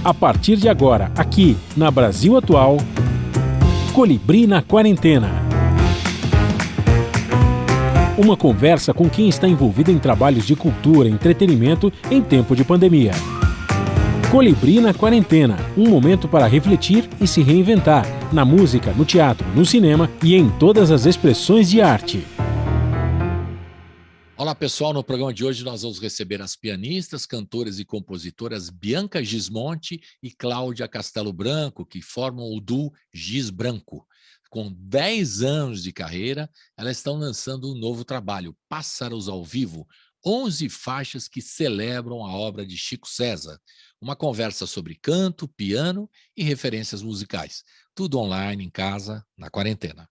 A partir de agora, aqui na Brasil Atual, Colibri na Quarentena. Uma conversa com quem está envolvido em trabalhos de cultura e entretenimento em tempo de pandemia. Colibri na Quarentena, um momento para refletir e se reinventar, na música, no teatro, no cinema e em todas as expressões de arte. Olá pessoal, no programa de hoje nós vamos receber as pianistas, cantoras e compositoras Bianca Gismonti e Cláudia Castelo Branco, que formam o duo Gis Branco. Com 10 anos de carreira, elas estão lançando um novo trabalho, Pássaros ao Vivo, 11 faixas que celebram a obra de Chico César. Uma conversa sobre canto, piano e referências musicais. Tudo online, em casa, na quarentena.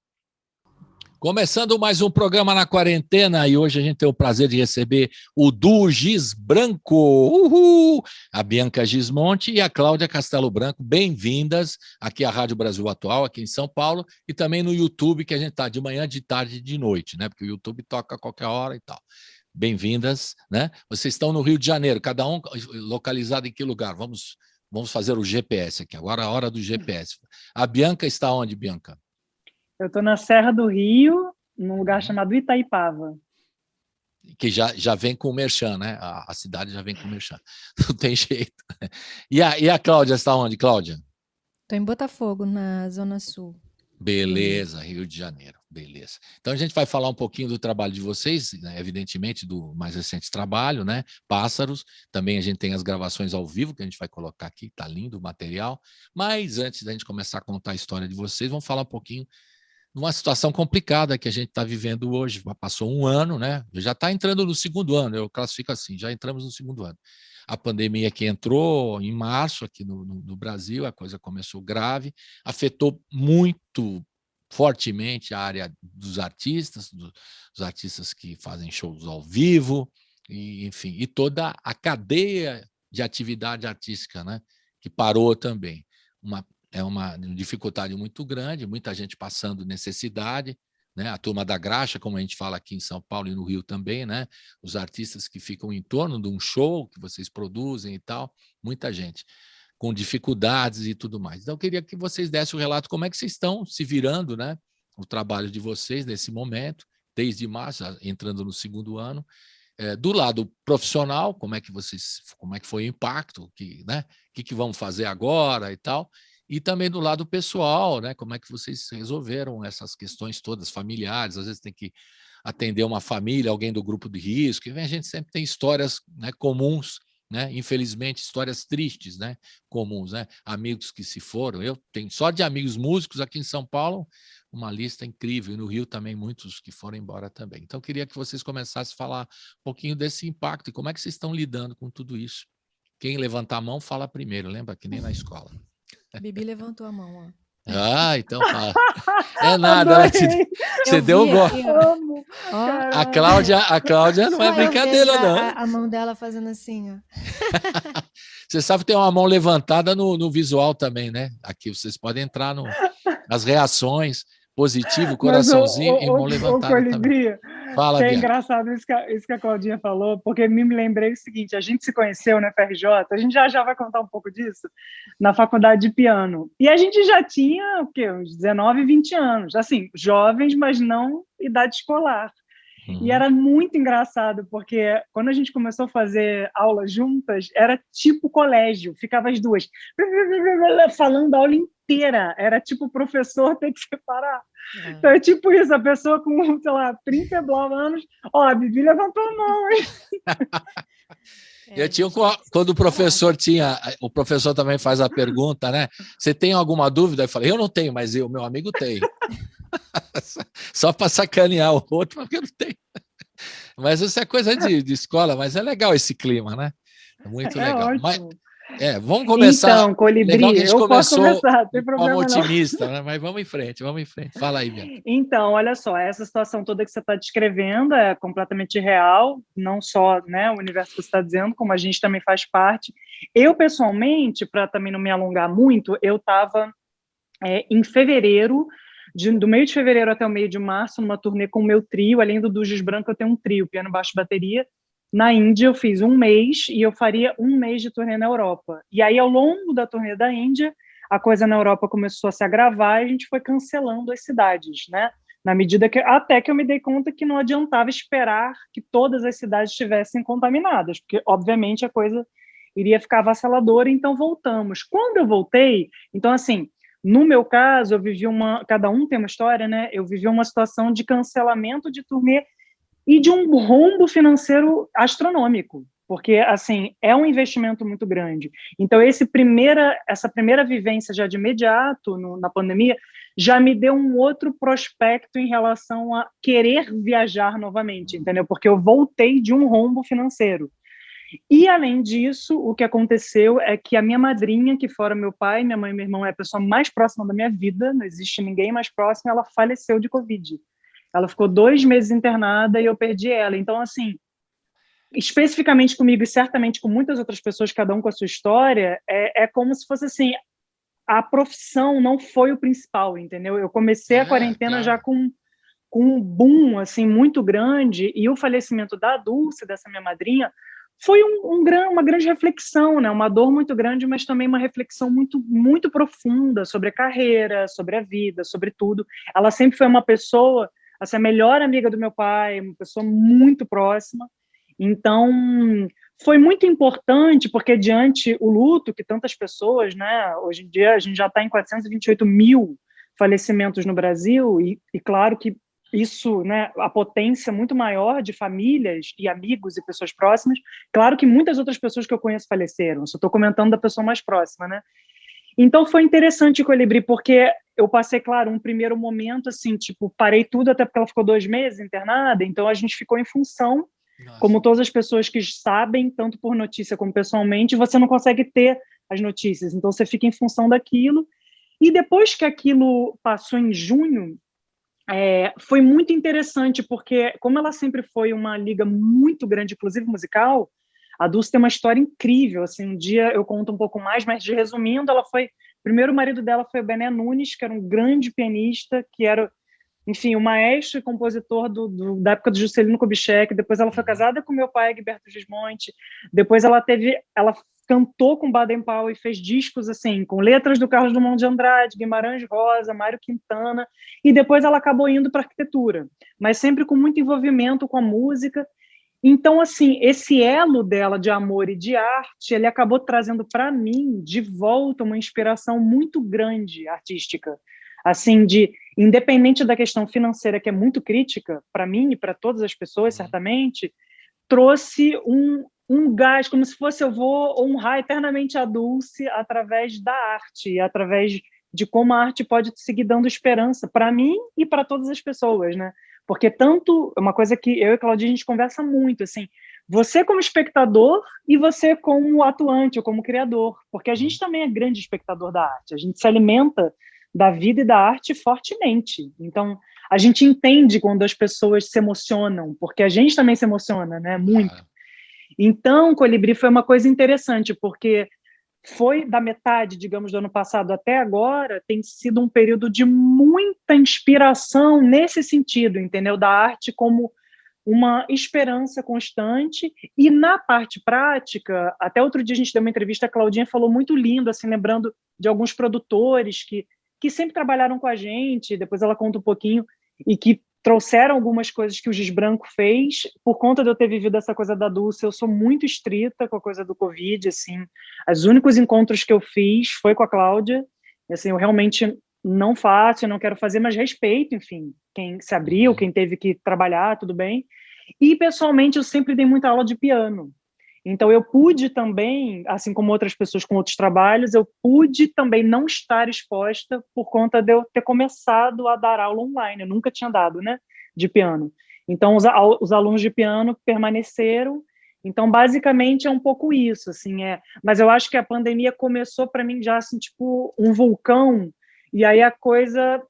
Começando mais um programa na quarentena, e hoje a gente tem o prazer de receber o duo Gis Branco, a Bianca Gismonti e a Cláudia Castelo Branco. Bem-vindas aqui à Rádio Brasil Atual, aqui em São Paulo, e também no YouTube, que a gente está de manhã, de tarde e de noite, né? Porque o YouTube toca a qualquer hora e tal. Bem-vindas, né? Vocês estão no Rio de Janeiro, cada um localizado em que lugar? Vamos fazer o GPS aqui, agora a hora do GPS. A Bianca está onde, Bianca? Eu estou na Serra do Rio, num lugar chamado Itaipava. Que já vem com o merchan, né? A cidade já vem com o merchan. Não tem jeito. E a Cláudia está onde, Cláudia? Estou em Botafogo, na Zona Sul. Beleza, Rio de Janeiro. Beleza. Então a gente vai falar um pouquinho do trabalho de vocês, né? Evidentemente do mais recente trabalho, né? Pássaros. Também a gente tem as gravações ao vivo que a gente vai colocar aqui, tá lindo o material. Mas antes da gente começar a contar a história de vocês, vamos falar um pouquinho numa situação complicada que a gente está vivendo hoje. Passou um ano, né? Já está entrando no segundo ano, eu classifico assim, já entramos no segundo ano. A pandemia que entrou em março aqui no Brasil, a coisa começou grave, afetou muito fortemente a área dos artistas que fazem shows ao vivo, e, enfim, e toda a cadeia de atividade artística, né? Que parou também. É uma dificuldade muito grande, muita gente passando necessidade, né? A turma da graxa, como a gente fala aqui em São Paulo e no Rio também, né? Os artistas que ficam em torno de um show que vocês produzem e tal, muita gente com dificuldades e tudo mais. Então, eu queria que vocês dessem o relato, como é que vocês estão se virando, né? O trabalho de vocês nesse momento, desde março, entrando no segundo ano. Do lado profissional, como é que foi o impacto, né? O que vamos fazer agora e tal. E também do lado pessoal, né? Como é que vocês resolveram essas questões todas familiares? Às vezes tem que atender uma família, alguém do grupo de risco. E a gente sempre tem histórias, né, comuns, né? Infelizmente, histórias tristes, né? Comuns, né? Amigos que se foram. Eu tenho só de amigos músicos aqui em São Paulo uma lista incrível. E no Rio também muitos que foram embora também. Então, eu queria que vocês começassem a falar um pouquinho desse impacto e como é que vocês estão lidando com tudo isso. Quem levantar a mão fala primeiro, lembra que nem na escola. Bibi levantou a mão, ó. Ah, então fala. É nada, ela você deu um gol. A Cláudia não é brincadeira, não. A mão dela fazendo assim, ó. Você sabe que tem uma mão levantada no visual também, né? Aqui vocês podem entrar nas reações, positivo, coraçãozinho e mão levantada Colibri, também. Fala, é Bianca. engraçado isso que a Claudinha falou, porque me lembrei o seguinte, a gente se conheceu na FRJ, a gente já vai contar um pouco disso, na faculdade de piano. E a gente já tinha, o quê? Uns 19, 20 anos. Assim, jovens, mas não idade escolar. E era muito engraçado, porque quando a gente começou a fazer aula juntas, era tipo colégio, ficava as duas falando a aula inteira, era tipo o professor ter que separar. Então é tipo isso, a pessoa com, sei lá, 30 anos, ó, a Bibi levantou a mão, hein? Eu tinha, quando o professor também faz a pergunta, né? Você tem alguma dúvida? Eu falei, eu não tenho, mas meu amigo tem. Só para sacanear o outro, porque eu não tenho. Mas isso é coisa de escola, mas é legal esse clima, né? É muito legal. Ótimo. Mas, vamos começar. Então, Colibri, legal que a gente posso começar, tem como problema otimista, né? Mas vamos em frente. Fala aí, Bianca. Então, olha só, essa situação toda que você está descrevendo é completamente real, não só, né, o universo que você está dizendo, como a gente também faz parte. Eu, pessoalmente, para também não me alongar muito, eu estava em fevereiro, do meio de fevereiro até o meio de março, numa turnê com o meu trio. Além do Gis Branco, eu tenho um trio, piano, baixo, bateria, Na Índia eu fiz um mês e eu faria um mês de turnê na Europa. E aí, ao longo da turnê da Índia, a coisa na Europa começou a se agravar e a gente foi cancelando as cidades, né? Na medida que até que eu me dei conta que não adiantava esperar que todas as cidades estivessem contaminadas, porque obviamente a coisa iria ficar avassaladora, então voltamos. Quando eu voltei, então assim, no meu caso, eu vivi cada um tem uma história, né? Eu vivi uma situação de cancelamento de turnê e de um rombo financeiro astronômico, porque assim é um investimento muito grande. Então essa primeira vivência já de imediato na pandemia já me deu um outro prospecto em relação a querer viajar novamente, entendeu? Porque eu voltei de um rombo financeiro. E além disso, o que aconteceu é que a minha madrinha, que fora meu pai, minha mãe e meu irmão é a pessoa mais próxima da minha vida, não existe ninguém mais próximo, ela faleceu de Covid. Ela ficou 2 meses internada e eu perdi ela. Então, assim, especificamente comigo e certamente com muitas outras pessoas, cada um com a sua história, é como se fosse assim, a profissão não foi o principal, entendeu? Eu comecei a quarentena claro. já com um boom assim muito grande, e o falecimento da Dulce, dessa minha madrinha, foi uma grande reflexão, né? Uma dor muito grande, mas também uma reflexão muito, muito profunda sobre a carreira, sobre a vida, sobre tudo. Ela sempre foi uma pessoa, assim, a melhor amiga do meu pai, uma pessoa muito próxima. Então, foi muito importante, porque diante o luto que tantas pessoas, né? Hoje em dia a gente já está em 428 mil falecimentos no Brasil, e claro que isso, né, a potência muito maior de famílias e amigos e pessoas próximas. Claro que muitas outras pessoas que eu conheço faleceram, só estou comentando da pessoa mais próxima, né? Então foi interessante o Colibri, porque eu passei, claro, um primeiro momento, assim, tipo, parei tudo, até porque ela ficou 2 meses internada, então a gente ficou em função, como todas as pessoas que sabem, tanto por notícia como pessoalmente, você não consegue ter as notícias, então você fica em função daquilo. E depois que aquilo passou em junho, foi muito interessante, porque como ela sempre foi uma liga muito grande, inclusive musical, a Dulce tem uma história incrível. Assim, um dia eu conto um pouco mais, mas resumindo, ela foi... Primeiro, o marido dela foi o Bené Nunes, que era um grande pianista, que era, enfim, o maestro e compositor da época do Juscelino Kubitschek. Depois ela foi casada com meu pai, Egberto Gismonti. Depois ela cantou com Baden Powell e fez discos assim, com letras do Carlos Drummond de Andrade, Guimarães Rosa, Mário Quintana, e depois ela acabou indo para arquitetura, mas sempre com muito envolvimento com a música. Então, assim, esse elo dela de amor e de arte, ele acabou trazendo para mim de volta uma inspiração muito grande artística, assim, independente da questão financeira, que é muito crítica para mim e para todas as pessoas, certamente, trouxe um gás, como se fosse eu vou honrar eternamente a Dulce através da arte, através de como a arte pode seguir dando esperança para mim e para todas as pessoas, né? Porque tanto, uma coisa que eu e a Claudinha a gente conversa muito, assim, você como espectador e você como atuante ou como criador, porque a gente também é grande espectador da arte, a gente se alimenta da vida e da arte fortemente. Então, a gente entende quando as pessoas se emocionam, porque a gente também se emociona, né? Muito. Então, Colibri foi uma coisa interessante, porque foi da metade, digamos, do ano passado até agora, tem sido um período de muita inspiração nesse sentido, entendeu? Da arte como uma esperança constante. E na parte prática, até outro dia a gente deu uma entrevista, a Claudinha falou muito lindo, assim, lembrando de alguns produtores que sempre trabalharam com a gente, depois ela conta um pouquinho, e que trouxeram algumas coisas que o Giz Branco fez. Por conta de eu ter vivido essa coisa da Dulce, eu sou muito estrita com a coisa do Covid, assim. Os únicos encontros que eu fiz foi com a Cláudia, assim, eu realmente não faço, eu não quero fazer, mas respeito, enfim, quem se abriu, quem teve que trabalhar, tudo bem. E, pessoalmente, eu sempre dei muita aula de piano. Então, eu pude também, assim como outras pessoas com outros trabalhos, eu pude também não estar exposta por conta de eu ter começado a dar aula online. Eu nunca tinha dado, né, de piano. Então, os alunos de piano permaneceram. Então, basicamente, é um pouco isso, assim, Mas eu acho que a pandemia começou para mim já, assim, tipo, um vulcão, e aí a coisa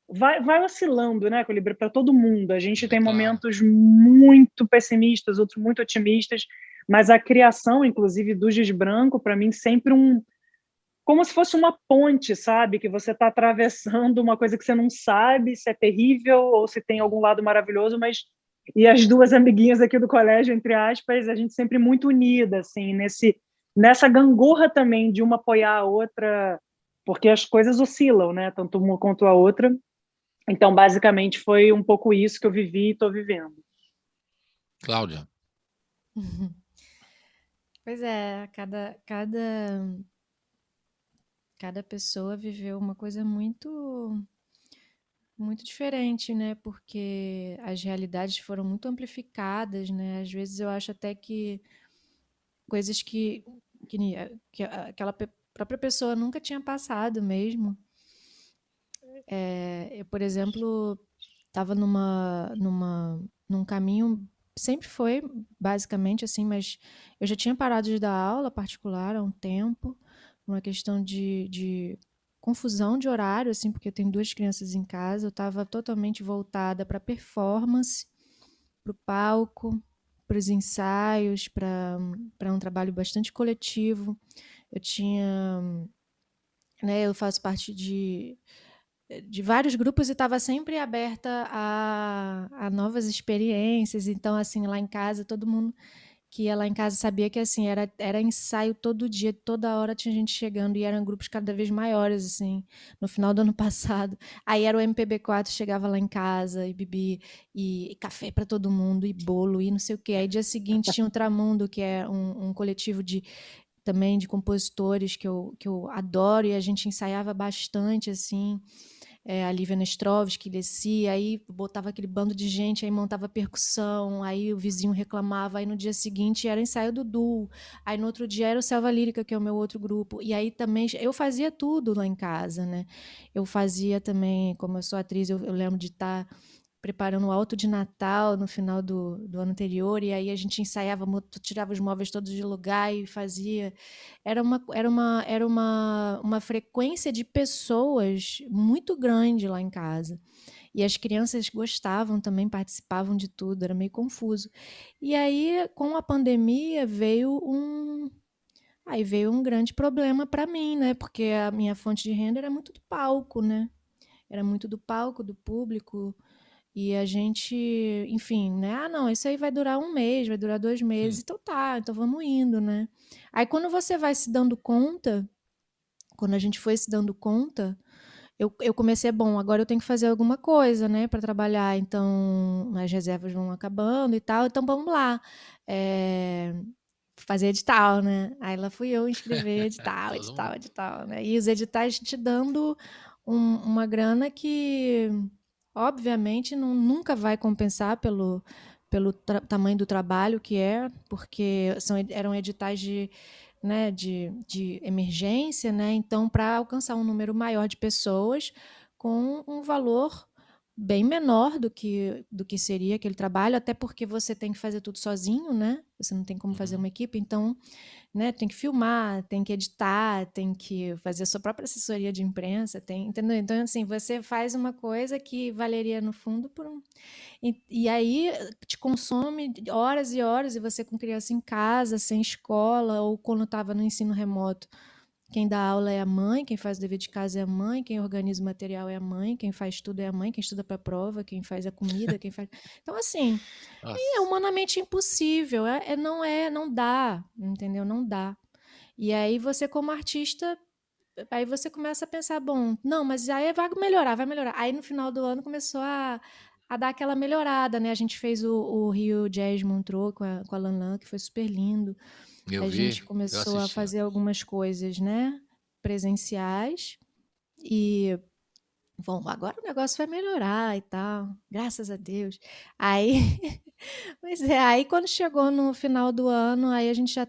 vai oscilando, né, Colibri, para todo mundo. A gente tem momentos muito pessimistas, outros muito otimistas, mas a criação, inclusive, do Giz Branco, para mim, sempre como se fosse uma ponte, sabe? Que você está atravessando uma coisa que você não sabe se é terrível ou se tem algum lado maravilhoso, mas E as duas amiguinhas aqui do colégio, entre aspas, a gente sempre muito unida, assim, nessa gangorra também de uma apoiar a outra, porque as coisas oscilam, né? Tanto uma quanto a outra. Então, basicamente, foi um pouco isso que eu vivi e estou vivendo. Cláudia. Pois é, cada pessoa viveu uma coisa muito muito diferente, né? Porque as realidades foram muito amplificadas, né? Às vezes eu acho até que coisas que aquela própria pessoa nunca tinha passado mesmo. Eu, por exemplo, estava num caminho, sempre foi basicamente assim, mas eu já tinha parado de dar aula particular há um tempo, uma questão de confusão de horário, assim, porque eu tenho duas crianças em casa, eu estava totalmente voltada para performance, para o palco, para os ensaios, para um trabalho bastante coletivo. Eu tinha, né, eu faço parte de vários grupos e estava sempre aberta a novas experiências. Então, assim, lá em casa, todo mundo que ia lá em casa sabia que, assim, era ensaio todo dia, toda hora tinha gente chegando e eram grupos cada vez maiores, assim, no final do ano passado. Aí era o MPB4, chegava lá em casa e bebi e café para todo mundo e bolo e não sei o quê. Aí dia seguinte tinha o Tramundo, que é um coletivo também de compositores que eu adoro, e a gente ensaiava bastante, assim, a Lívia Nestrovski descia, aí botava aquele bando de gente, aí montava percussão, aí o vizinho reclamava, aí no dia seguinte era ensaio do duo, aí no outro dia era o Selva Lírica, que é o meu outro grupo, e aí também eu fazia tudo lá em casa, né? Eu fazia também, como eu sou atriz, eu lembro de estar preparando o alto de Natal no final do ano anterior, e aí a gente ensaiava, tirava os móveis todos de lugar e fazia. Era uma frequência de pessoas muito grande lá em casa. E as crianças gostavam também, participavam de tudo, era meio confuso. E aí, com a pandemia, veio um grande problema para mim, né? Porque a minha fonte de renda era muito do palco, né? Era muito do palco, do público. E a gente, enfim, né? Ah, não, isso aí vai durar um mês, vai durar 2 meses. Então tá, então vamos indo, né? Aí quando você vai se dando conta, quando a gente foi se dando conta, eu comecei, bom, agora eu tenho que fazer alguma coisa, né, para trabalhar. Então as reservas vão acabando e tal, então vamos lá. Fazer edital, né? Aí lá fui eu inscrever edital, Todo mundo. edital, edital, né? E os editais te dando uma grana que, obviamente, nunca vai compensar pelo tamanho do trabalho que é, porque eram editais né, de emergência, né? Então, para alcançar um número maior de pessoas com um valor bem menor do que seria aquele trabalho, até porque você tem que fazer tudo sozinho, né? Você não tem como fazer uma equipe, então, né, tem que filmar, tem que editar, tem que fazer a sua própria assessoria de imprensa, entendeu? Então, assim, você faz uma coisa que valeria no fundo por um. E aí te consome horas e horas, e você com criança em casa, sem escola, ou quando estava no ensino remoto. Quem dá aula é a mãe, quem faz o dever de casa é a mãe, quem organiza o material é a mãe, quem faz tudo é a mãe, quem estuda para a prova, quem faz a comida, quem faz. Então, assim, é Nossa. humanamente impossível. Não dá, entendeu? Não dá. E aí você, como artista, aí você começa a pensar, bom, não, mas aí vai melhorar, vai melhorar. Aí no final do ano começou a dar aquela melhorada, né? A gente fez o Rio Jazz Montreux com a Lan Lan, que foi super lindo. Eu A gente vi, eu começou a assisti. fazer algumas coisas, né, presenciais e, bom, agora o negócio vai melhorar e tal, graças a Deus. Aí, pois é, aí quando chegou no final do ano, aí a gente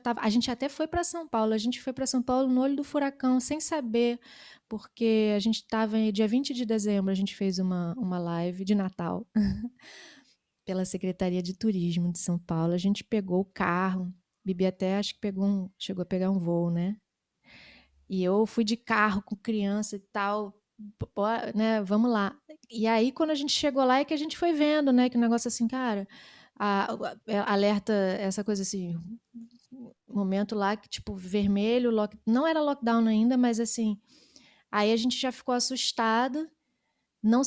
até foi para São Paulo, a gente foi para São Paulo no olho do furacão, sem saber, porque a gente estava dia 20 de dezembro, a gente fez uma live de Natal pela Secretaria de Turismo de São Paulo. A gente pegou o carro, Bibi até acho que chegou a pegar um voo, né? E eu fui de carro com criança e tal, né? Vamos lá. E aí, quando a gente chegou lá, é que a gente foi vendo, né? Que o negócio assim, cara, alerta, essa coisa assim, momento lá que, tipo, vermelho, não era lockdown ainda, mas assim, aí a gente já ficou assustado,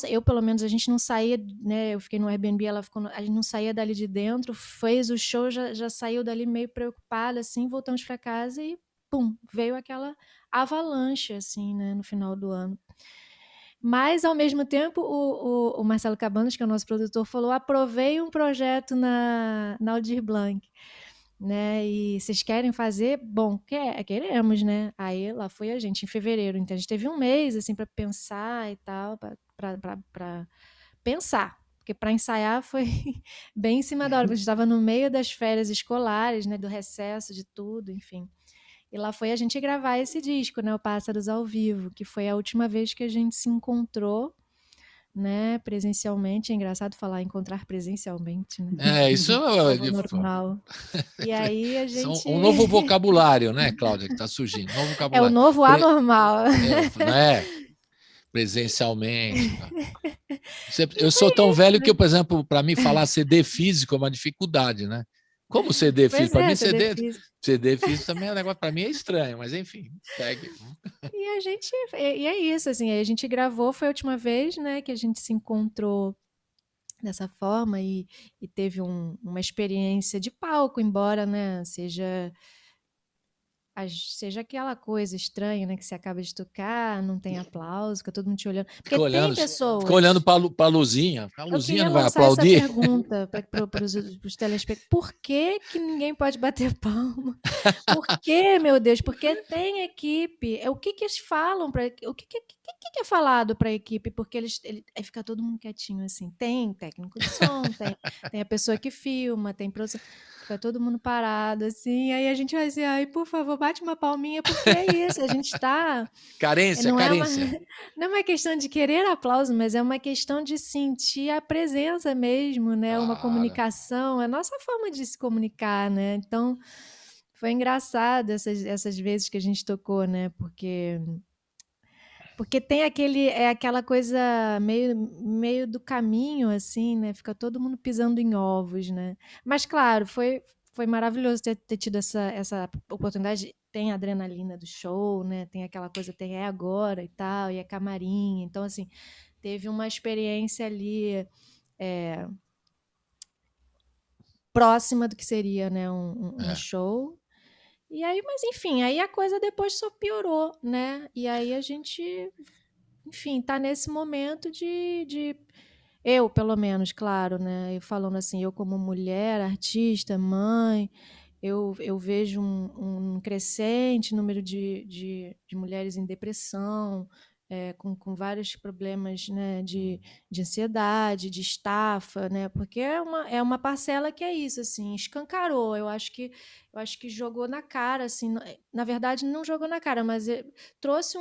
eu pelo menos, a gente não saía, né? Eu fiquei no Airbnb, ela ficou, a gente não saía dali de dentro, fez o show, já saiu dali meio preocupada, assim, voltamos para casa e pum, veio aquela avalanche, assim, né, no final do ano. Mas, ao mesmo tempo, o Marcelo Cabanas, que é o nosso produtor, falou: aprovei um projeto na Aldir Blanc, né? E vocês querem fazer? Bom, queremos, né? Aí lá foi a gente, em fevereiro. Então a gente teve um mês assim para pensar e tal, para pensar. Porque para ensaiar foi bem em cima da hora, porque a gente estava no meio das férias escolares, né? Do recesso, de tudo, enfim. E lá foi a gente gravar esse disco, né? O Pássaros ao Vivo, que foi a última vez que a gente se encontrou, né? Presencialmente. É engraçado falar encontrar presencialmente, né? Isso Novo normal. E aí a gente... Um novo vocabulário, né, Cláudia, que está surgindo. Novo vocabulário. É o novo anormal. Né? Presencialmente. Eu sou tão velho que, por exemplo, para mim falar CD físico é uma dificuldade, né? Como CD físico? Para mim, CD físico também é um negócio, para mim é estranho, mas enfim, segue. E é isso, assim, a gente gravou, foi a última vez, né, que a gente se encontrou dessa forma e teve uma experiência de palco, embora, né, seja aquela coisa estranha, né, que você acaba de tocar, não tem aplauso, fica todo mundo te olhando. Porque tem pessoas... Fica olhando para a luzinha. A luzinha não vai aplaudir? Eu queria lançar essa pergunta para os telespectadores. Por que ninguém pode bater palma? Por que, meu Deus? Porque tem equipe. O que eles falam para... O que é falado para a equipe? Porque aí fica todo mundo quietinho, assim. Tem técnico de som, tem a pessoa que filma, tem produção... Fica todo mundo parado, assim, aí a gente vai assim, ai, por favor, bate uma palminha, porque é isso, a gente tá... Carência. Não é uma questão de querer aplauso, mas é uma questão de sentir a presença mesmo, né? Claro. Uma comunicação, a nossa forma de se comunicar, né? Então, foi engraçado essas vezes que a gente tocou, né? Porque tem aquela coisa meio do caminho, assim, né? Fica todo mundo pisando em ovos, né? Mas, claro, foi maravilhoso ter tido essa oportunidade. Tem a adrenalina do show, né? Tem aquela coisa, tem agora e tal, e é camarim. Então, assim, teve uma experiência ali próxima do que seria, né? Um show. E aí, mas enfim, aí a coisa depois só piorou, né? E aí a gente... Enfim, tá nesse momento de eu, pelo menos, claro, né? Eu falando assim, eu como mulher, artista, mãe, eu vejo um crescente número de mulheres em depressão, com vários problemas, né, de ansiedade, de estafa, né? Porque é uma parcela que é isso, assim, escancarou. Eu acho que jogou na cara, assim, na verdade não jogou na cara, mas trouxe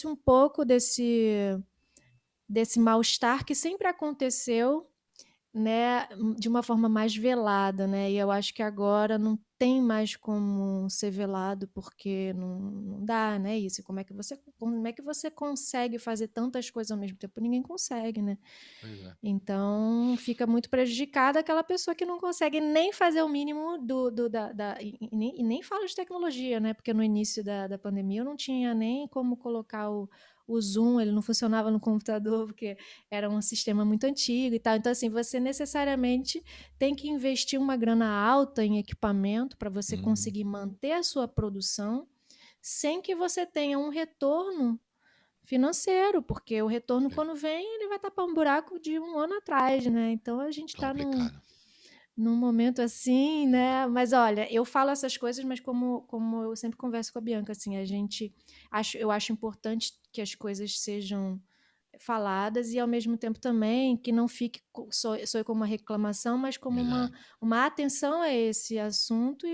um pouco desse mal-estar que sempre aconteceu, né, de uma forma mais velada, né? E eu acho que agora não tem mais como ser velado, porque não dá, né? Isso. Como é que você consegue fazer tantas coisas ao mesmo tempo? Ninguém consegue, né? Pois é. Então fica muito prejudicada aquela pessoa que não consegue nem fazer o mínimo e nem falo de tecnologia, né? Porque no início da pandemia eu não tinha nem como colocar o Zoom, ele não funcionava no computador, porque era um sistema muito antigo e tal. Então, assim, você necessariamente tem que investir uma grana alta em equipamento para você conseguir manter a sua produção sem que você tenha um retorno financeiro, porque o retorno, quando vem, ele vai tapar um buraco de um ano atrás, né? Então, a gente está num momento assim, né? Mas olha, eu falo essas coisas, mas como eu sempre converso com a Bianca, assim, eu acho importante que as coisas sejam faladas e ao mesmo tempo também que não fique só como uma reclamação, mas como uma atenção a esse assunto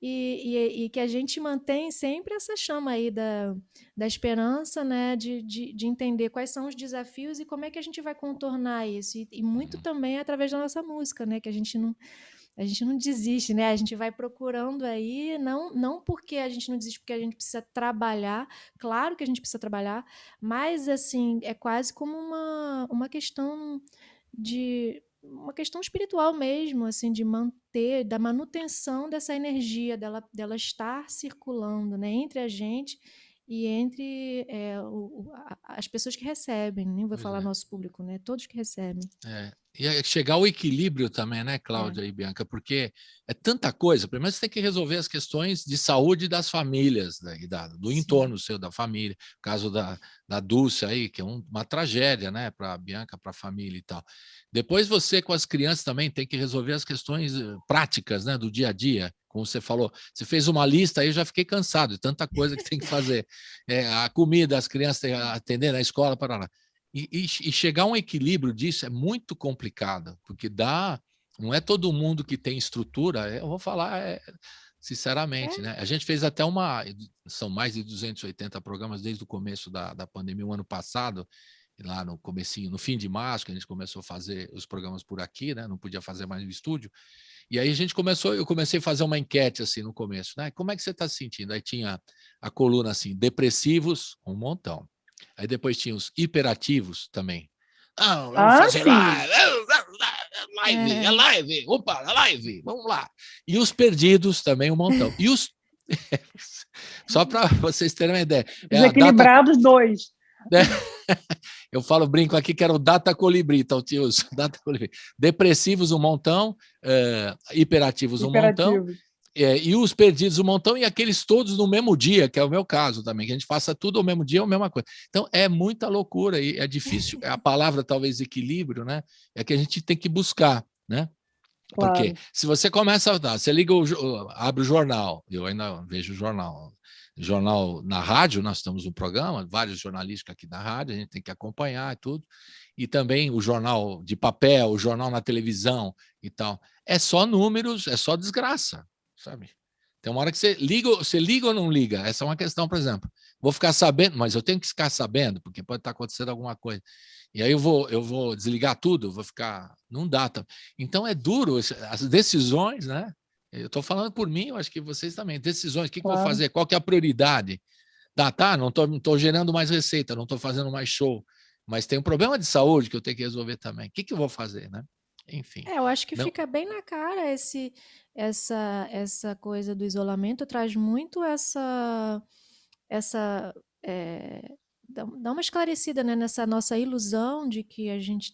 e que a gente mantém sempre essa chama aí da esperança, né, de entender quais são os desafios e como é que a gente vai contornar isso. E muito também através da nossa música, né, que a gente não desiste, né? A gente vai procurando aí, não porque a gente não desiste, porque a gente precisa trabalhar. Claro que a gente precisa trabalhar, mas assim, é quase como uma questão uma questão espiritual mesmo, assim, da manutenção dessa energia dela estar circulando, né, entre a gente e entre as pessoas que recebem, nem vou Pois falar é. nosso público, né? Todos que recebem. E é chegar ao equilíbrio também, né, Cláudia e Bianca? Porque é tanta coisa. Primeiro você tem que resolver as questões de saúde das famílias, né, do Sim. entorno seu, da família. O caso da Dulce aí, que é uma tragédia, né, para a Bianca, para a família e tal. Depois você, com as crianças, também tem que resolver as questões práticas, né, do dia a dia. Como você falou, você fez uma lista aí, eu já fiquei cansado de tanta coisa que tem que fazer. A comida, as crianças têm que atender na escola, para lá. E chegar a um equilíbrio disso é muito complicado, porque não é todo mundo que tem estrutura, eu vou falar sinceramente, né? A gente fez até são mais de 280 programas desde o começo da pandemia, o ano passado, lá no comecinho, no fim de março, que a gente começou a fazer os programas por aqui, né? Não podia fazer mais no estúdio. E aí eu comecei a fazer uma enquete assim no começo, né? Como é que você está se sentindo? Aí tinha a coluna assim, depressivos, um montão. Aí depois tinha os hiperativos também. Vamos fazer sim. live, é live, opa, é live, vamos lá. E os perdidos também, um montão. E os... Só para vocês terem uma ideia. Desequilibrados, dois. Eu brinco aqui que era o Data Colibri, então tinha os Data Colibri. Depressivos um montão, hiperativos um montão, e os perdidos um montão, e aqueles todos no mesmo dia, que é o meu caso também, que a gente faça tudo ao mesmo dia, a mesma coisa. Então, é muita loucura, e é difícil, a palavra talvez equilíbrio, né? É que a gente tem que buscar, né? Claro. Porque se você começa a dar, você abre o jornal, eu ainda vejo o jornal na rádio, nós temos um programa, vários jornalistas aqui na rádio, a gente tem que acompanhar e tudo, e também o jornal de papel, o jornal na televisão e tal. É só números, é só desgraça, sabe? Tem uma hora que você liga ou não liga? Essa é uma questão, por exemplo. Vou ficar sabendo, mas eu tenho que ficar sabendo, porque pode estar acontecendo alguma coisa. E aí eu vou desligar tudo, vou ficar... Não dá. Então é duro, as decisões, né? Eu estou falando por mim, eu acho que vocês também. Decisões, o que eu vou fazer? Qual que é a prioridade? Não estou gerando mais receita, não estou fazendo mais show, mas tem um problema de saúde que eu tenho que resolver também. O que eu vou fazer, né? Enfim. Eu acho que fica bem na cara essa coisa do isolamento, traz muito dá uma esclarecida, né, nessa nossa ilusão de que a gente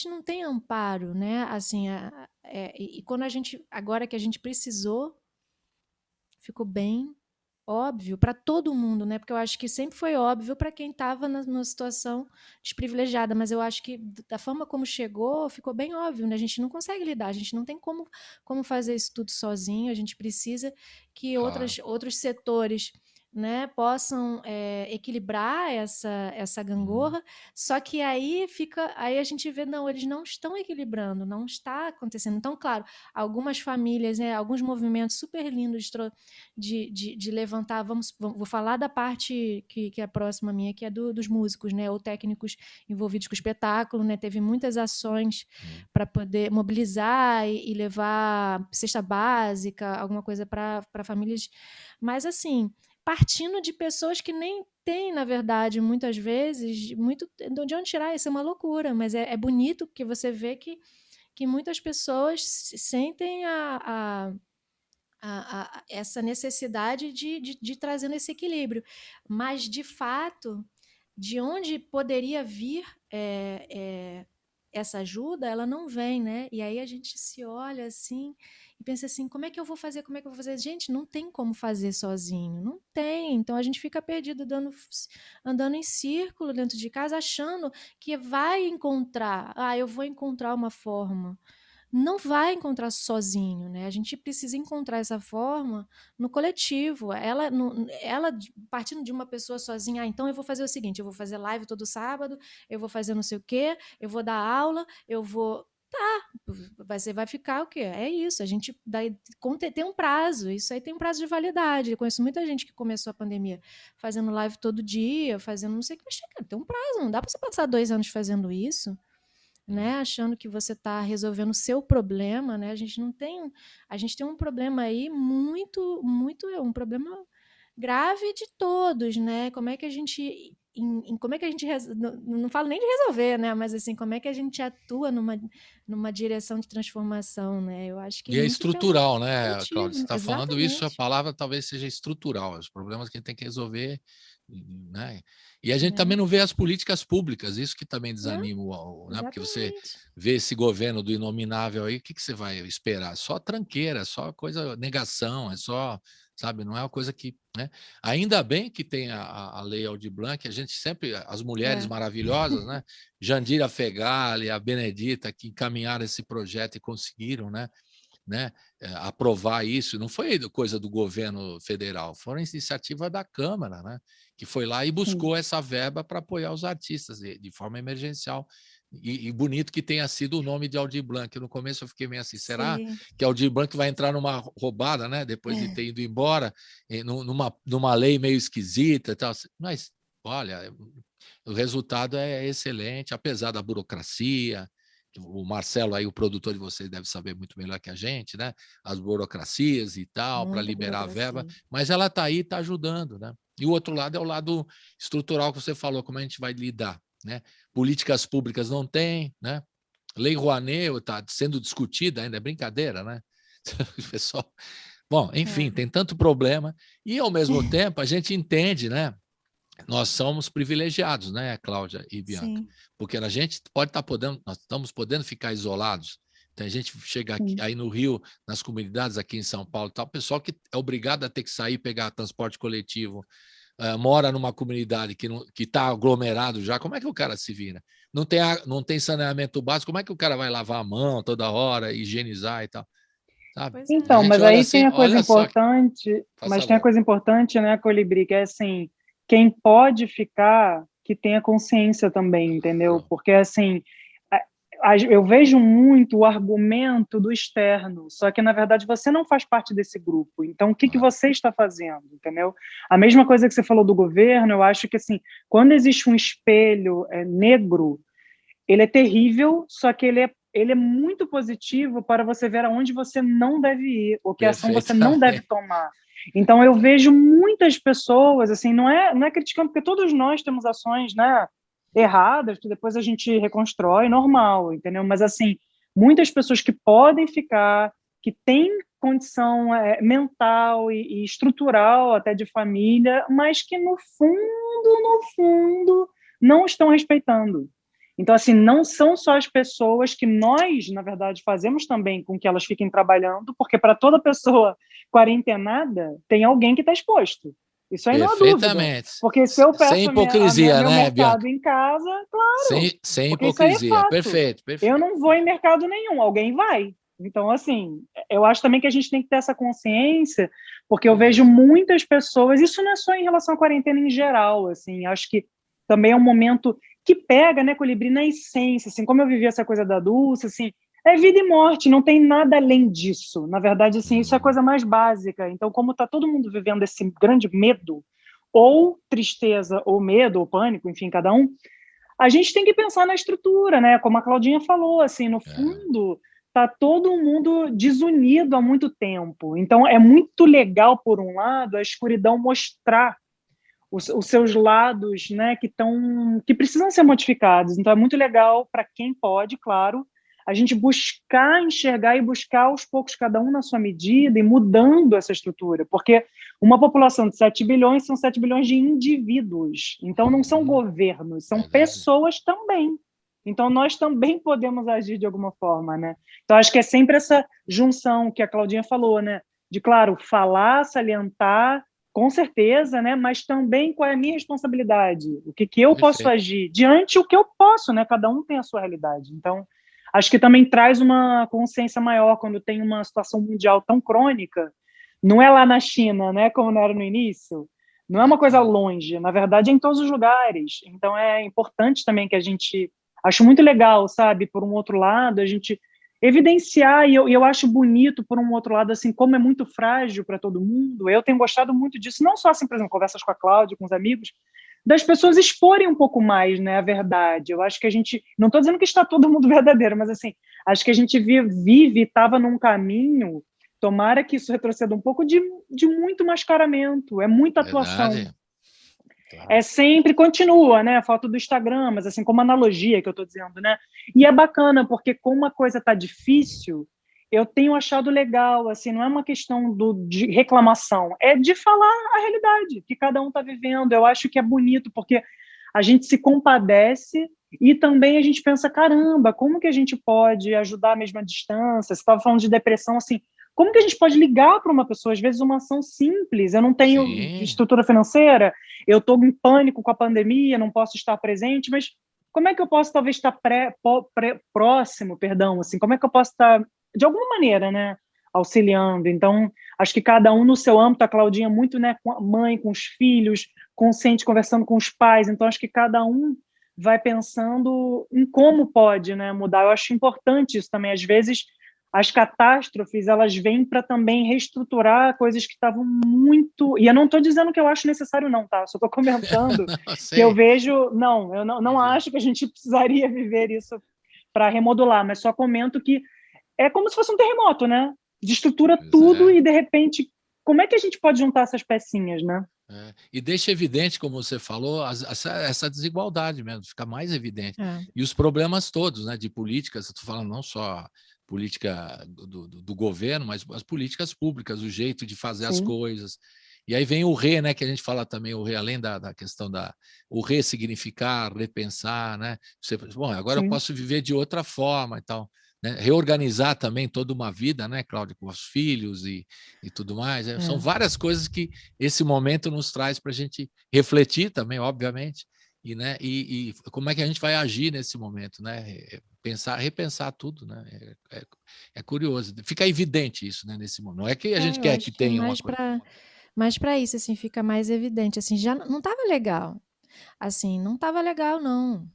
não tem amparo, né? Assim, e quando agora que a gente precisou, ficou bem óbvio para todo mundo, né? Porque eu acho que sempre foi óbvio para quem estava numa situação desprivilegiada, mas eu acho que da forma como chegou, ficou bem óbvio, né? A gente não consegue lidar, a gente não tem como fazer isso tudo sozinho, a gente precisa que outros setores, né, possam equilibrar essa gangorra, só que aí a gente vê, não, eles não estão equilibrando, não está acontecendo. Então, claro, algumas famílias, né, alguns movimentos super lindos de levantar, vou falar da parte que é próxima minha, que é dos músicos, né, ou técnicos envolvidos com o espetáculo, né, teve muitas ações para poder mobilizar e levar cesta básica, alguma coisa para famílias, mas assim, partindo de pessoas que nem têm, na verdade, muitas vezes, muito de onde tirar isso, é uma loucura, mas é bonito porque você vê que muitas pessoas sentem essa necessidade de trazer esse equilíbrio. Mas, de fato, de onde poderia vir essa ajuda, ela não vem, né? E aí a gente se olha assim e pensa assim, como é que eu vou fazer? Como é que eu vou fazer? Gente, não tem como fazer sozinho, não tem. Então a gente fica perdido andando em círculo dentro de casa, achando que vai encontrar, eu vou encontrar uma forma. Não vai encontrar sozinho, né? A gente precisa encontrar essa forma no coletivo. Ela partindo de uma pessoa sozinha, então eu vou fazer o seguinte, eu vou fazer live todo sábado, eu vou fazer não sei o quê, eu vou dar aula, eu vou... Você vai ficar o quê? É isso, a gente tem um prazo, isso aí tem um prazo de validade. Eu conheço muita gente que começou a pandemia fazendo live todo dia, fazendo não sei o que, mas tem um prazo, não dá para você passar 2 anos fazendo isso, né, achando que você está resolvendo o seu problema, né? A gente tem um problema aí muito, muito, um problema grave de todos, né? Como é que a gente em como é que a gente não falo nem de resolver, né? Mas assim, como é que a gente atua numa direção de transformação, né? Eu acho que E é muito pelo estrutural, né, Cláudio? Você coletivo, está falando isso, a exatamente, palavra talvez seja estrutural, os problemas que a gente tem que resolver, né? E a gente né? também não vê as políticas públicas, isso que também Não, desanima, né? Porque você exatamente. vê esse governo do inominável aí, o que você vai esperar? Só tranqueira, só coisa, negação, é só, sabe, não é uma coisa que, né? Ainda bem que tem a Lei Aldir Blanc, a gente sempre, as mulheres É, maravilhosas, né? Jandira Fegali, a Benedita, que encaminharam esse projeto e conseguiram, né, aprovar isso. Não foi coisa do governo federal, foi uma iniciativa da Câmara, né, que foi lá e Sim. buscou essa verba para apoiar os artistas de forma emergencial. E bonito que tenha sido o nome de Aldir Blanc. No começo eu fiquei meio assim, será sim. que Aldir Blanc vai entrar numa roubada, né, depois de É. ter ido embora, numa lei meio esquisita e tal. Mas, olha, o resultado é excelente, apesar da burocracia. O Marcelo aí, o produtor de vocês, deve saber muito melhor que a gente, né? As burocracias e tal, para Muita liberar a verba, burocracia. mas ela está aí, está ajudando, né? E o outro lado é o lado estrutural que você falou, como a gente vai lidar, né? Políticas públicas não tem, né? Lei Rouanet está sendo discutida ainda, é brincadeira, né? O pessoal. Bom, enfim, É, tem tanto problema, e ao mesmo tempo a gente entende, né? Nós somos privilegiados, né, Cláudia e Bianca? sim, Porque a gente pode estar podendo, nós estamos podendo ficar isolados. Então a gente chega aqui, Sim. aí no Rio, nas comunidades aqui em São Paulo, tal, o pessoal que é obrigado a ter que sair, pegar transporte coletivo, mora numa comunidade que está aglomerado já, como é que o cara se vira? Não tem saneamento básico, como é que o cara vai lavar a mão toda hora, higienizar e tal? Sabe? pois é. A Então, gente mas olha aí assim, tem a coisa olha só, importante, faça tem a logo. coisa importante, né, Colibri, que é assim, quem pode ficar, que tenha consciência também, entendeu? Porque, assim, eu vejo muito o argumento do externo, só que, na verdade, você não faz parte desse grupo. Então, o que Claro. você está fazendo, entendeu? A mesma coisa que você falou do governo, eu acho que, assim, quando existe um espelho negro, ele é terrível, só que ele é muito positivo para você ver aonde você não deve ir, ou que ação você não deve Perfeitamente. tomar. Então, eu vejo muitas pessoas, assim, não é criticando, porque todos nós temos ações, né, erradas, que depois a gente reconstrói, normal, entendeu? Mas, assim, muitas pessoas que podem ficar, que têm condição mental e estrutural, até de família, mas que, no fundo, não estão respeitando. Então, assim, não são só as pessoas que nós, na verdade, fazemos também com que elas fiquem trabalhando, porque para toda pessoa quarentenada, tem alguém que está exposto. Isso aí não há dúvida. Perfeitamente. Porque se eu Sem peço hipocrisia, meu né, mercado Bianca? em casa, claro, Sem porque isso aí é hipocrisia. fato. Perfeito, Eu perfeito. não vou em mercado nenhum, alguém vai. Então, assim, eu acho também que a gente tem que ter essa consciência, porque eu vejo Isso. muitas pessoas, isso não é só em relação à quarentena em geral, assim, acho que também é um momento que pega, né, Colibri, na essência, assim, como eu vivi essa coisa da Dulce, assim, é vida e morte, não tem nada além disso. Na verdade, assim, isso é a coisa mais básica. Então, como está todo mundo vivendo esse grande medo, ou tristeza, ou medo, ou pânico, enfim, cada um, a gente tem que pensar na estrutura, né? Como a Claudinha falou, assim, no É, fundo, está todo mundo desunido há muito tempo. Então, é muito legal, por um lado, a escuridão mostrar os seus lados, né, que precisam ser modificados. Então é muito legal para quem pode, claro, a gente buscar enxergar e buscar aos poucos cada um na sua medida e mudando essa estrutura, porque uma população de 7 bilhões são 7 bilhões de indivíduos. Então não são governos, são verdade. pessoas também. Então nós também podemos agir de alguma forma, né? Então acho que é sempre essa junção que a Claudinha falou, né? De, claro, falar, salientar, com certeza, né? Mas também qual é a minha responsabilidade? O que eu posso Perfeito. agir diante o que eu posso, né? Cada um tem a sua realidade. Então, acho que também traz uma consciência maior quando tem uma situação mundial tão crônica. Não é lá na China, né? Como não era no início. Não é uma coisa Exatamente. longe. Na verdade, é em todos os lugares. Então, é importante também que a gente... Acho muito legal, sabe? Por um outro lado, a gente evidenciar, e eu acho bonito, por um outro lado, assim, como é muito frágil para todo mundo. Eu tenho gostado muito disso, não só, assim, por exemplo, conversas com a Cláudia, com os amigos, das pessoas exporem um pouco mais, né, a verdade. Eu acho que a gente, não estou dizendo que está todo mundo verdadeiro, mas, assim, acho que a gente vive, estava num caminho, tomara que isso retroceda um pouco, de muito mascaramento, é muita atuação. Verdade. Claro. sempre continua, né? A foto do Instagram, mas assim, como analogia que eu estou dizendo, né? E é bacana, porque como uma coisa está difícil, eu tenho achado legal, assim, não é uma questão de reclamação, é de falar a realidade que cada um está vivendo. Eu acho que é bonito, porque a gente se compadece e também a gente pensa, caramba, como que a gente pode ajudar mesmo à distância? Você estava falando de depressão, assim, como que a gente pode ligar para uma pessoa? Às vezes uma ação simples, eu não tenho Sim. estrutura financeira, eu estou em pânico com a pandemia, não posso estar presente, mas como é que eu posso talvez estar próximo, perdão, assim, como é que eu posso estar, de alguma maneira, né, auxiliando? Então, acho que cada um no seu âmbito, a Claudinha muito, né, com a mãe, com os filhos, consciente, conversando com os pais, então acho que cada um vai pensando em como pode, né, mudar. Eu acho importante isso também. Às vezes, as catástrofes elas vêm para também reestruturar coisas que estavam muito... E eu não estou dizendo que eu acho necessário, não, tá? Só estou comentando Não, que eu sei. vejo... Não, eu não acho que a gente precisaria viver isso para remodular, mas só comento que é como se fosse um terremoto, né? Desestrutura Pois tudo é. e, de repente, como é que a gente pode juntar essas pecinhas, né? E deixa evidente, como você falou, essa desigualdade mesmo, fica mais evidente. É. E os problemas todos, né, de políticas, eu estou falando não só política do governo, mas as políticas públicas, o jeito de fazer as Sim. coisas. E aí vem o né, que a gente fala também, o além da questão o ressignificar, repensar, né? Bom, agora eu Sim. posso viver de outra forma e tal. Né? Reorganizar também toda uma vida, né, Cláudia, com os filhos e tudo mais. São várias coisas que esse momento nos traz para a gente refletir também, obviamente, né, e como é que a gente vai agir nesse momento, né? Repensar tudo, né? É curioso, fica evidente isso, né, nesse momento. Não é que a gente Eu quer que acho que é tenha uma coisa. mais para isso, assim, fica mais evidente, assim, já não estava legal, assim, não estava legal, não.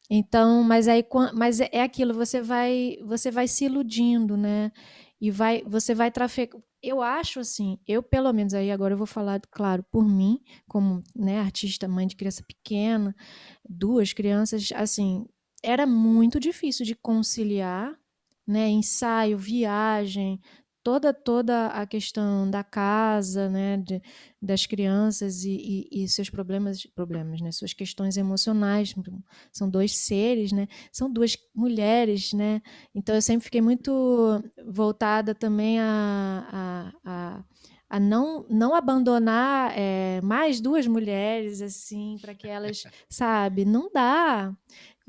Então, mas é aquilo, você vai se iludindo, né? E você vai trafegando. Eu acho assim, eu pelo menos aí agora eu vou falar, claro, por mim, como, né, artista, mãe de criança pequena, 2 crianças, assim, era muito difícil de conciliar, né, ensaio, viagem, toda a questão da casa, né, das crianças e seus problemas, né, suas questões emocionais. São 2 seres, né, são 2 mulheres, né, então eu sempre fiquei muito voltada também a não abandonar mais 2 mulheres, assim, para que elas, sabe, não dá.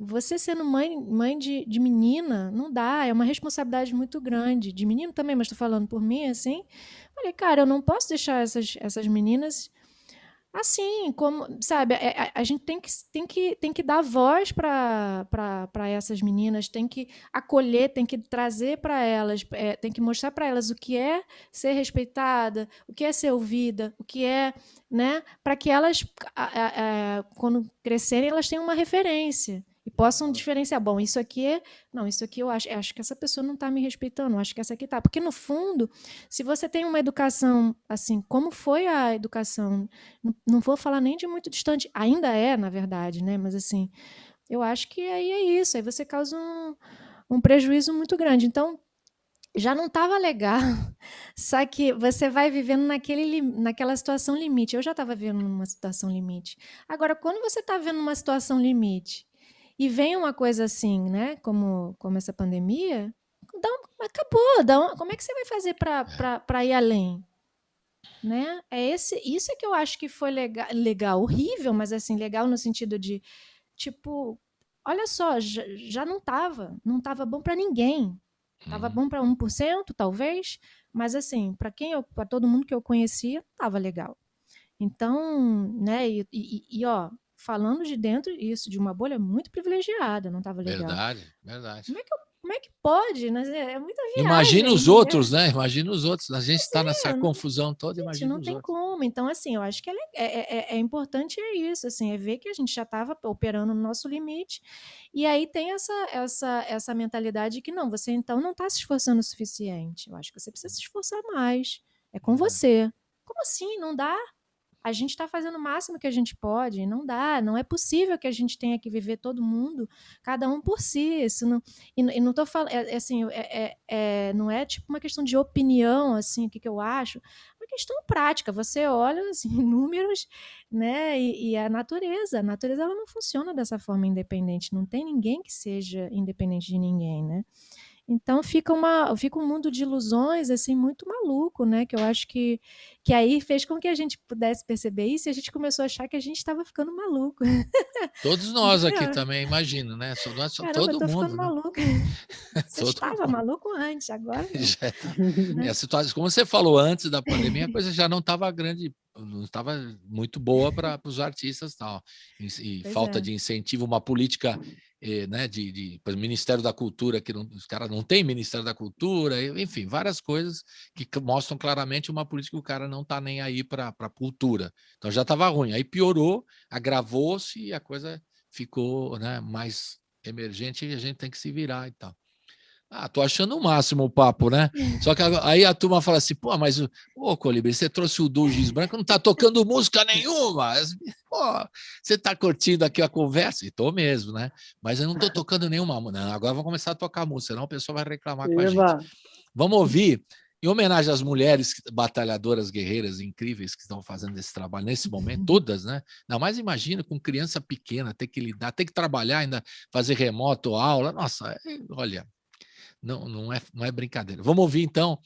Você sendo mãe de menina, não dá, é uma responsabilidade muito grande. De menino também, mas estou falando por mim, assim. Falei, cara, eu não posso deixar essas meninas assim, como, sabe, a gente tem que dar voz para essas meninas, tem que acolher, tem que trazer para elas, tem que mostrar para elas o que é ser respeitada, o que é ser ouvida, o que é, né, para que elas, quando crescerem, elas tenham uma referência e possam diferenciar. Bom, isso aqui não, isso aqui eu acho que essa pessoa não está me respeitando, eu acho que essa aqui está. Porque, no fundo, se você tem uma educação, assim, como foi a educação, não vou falar nem de muito distante, ainda é, na verdade, né? Mas, assim, eu acho que aí é isso, aí você causa um prejuízo muito grande. Então, já não estava legal, só que você vai vivendo naquela situação limite. Eu já estava vivendo numa situação limite. Agora, quando você está vivendo numa situação limite e vem uma coisa assim, né, como essa pandemia, acabou. Como é que você vai fazer para ir além? Né? Isso é que eu acho que foi legal, horrível, mas assim, legal no sentido de, tipo, olha só, já não estava bom para ninguém. Estava bom para 1%, talvez, mas assim, para todo mundo que eu conhecia, estava legal. Então, né, ó, falando de dentro isso, de uma bolha muito privilegiada, não estava legal. Verdade, verdade. Como é que pode? Né? É muita Imagina viagem, os outros, né? Imagina os outros. A gente está nessa não, confusão toda, gente, imagina não os tem outros. como. Então, assim, eu acho que é importante isso, assim, é ver que a gente já estava operando no nosso limite. E aí tem essa mentalidade que não, você então não está se esforçando o suficiente. Eu acho que você precisa se esforçar mais. É com você. Como assim? Não dá? A gente está fazendo o máximo que a gente pode, não dá, não é possível que a gente tenha que viver todo mundo, cada um por si. Isso não, e não estou falando, assim, não é tipo uma questão de opinião, assim, o que eu acho, é uma questão prática. Você olha assim, números, né? E a natureza ela não funciona dessa forma independente. Não tem ninguém que seja independente de ninguém, né? Então fica um mundo de ilusões assim muito maluco, né? Que eu acho que aí fez com que a gente pudesse perceber isso e a gente começou a achar que a gente estava ficando maluco. Todos nós aqui também, imagino, né? Não é só Caramba, eu todo tô ficando mundo, né? maluca. Você Todo estava mundo. maluco antes, agora não. Já tá. A situação, como você falou antes da pandemia, a coisa já não estava grande, não estava muito boa para os artistas, tal. E Pois falta é. de incentivo, uma política, né, por exemplo, Ministério da Cultura, que os caras não têm Ministério da Cultura, enfim, várias coisas que mostram claramente uma política que o cara não está nem aí para a cultura. Então já estava ruim, aí piorou, agravou-se e a coisa ficou, né, mais emergente e a gente tem que se virar e tal. Tô achando o máximo o papo, né? Só que aí a turma fala assim, pô, mas, Colibri, você trouxe o Du Giz Branco, não tá tocando música nenhuma. Pô, você tá curtindo aqui a conversa? E tô mesmo, né? Mas eu não tô tocando nenhuma música. Não, agora vou começar a tocar música, senão o pessoal vai reclamar com a gente. Vamos ouvir, em homenagem às mulheres batalhadoras, guerreiras incríveis que estão fazendo esse trabalho nesse momento, todas, né? Ainda mais imagina com criança pequena, ter que lidar, ter que trabalhar ainda, fazer remoto, aula. Nossa, olha... Não é brincadeira. Vamos ouvir, então,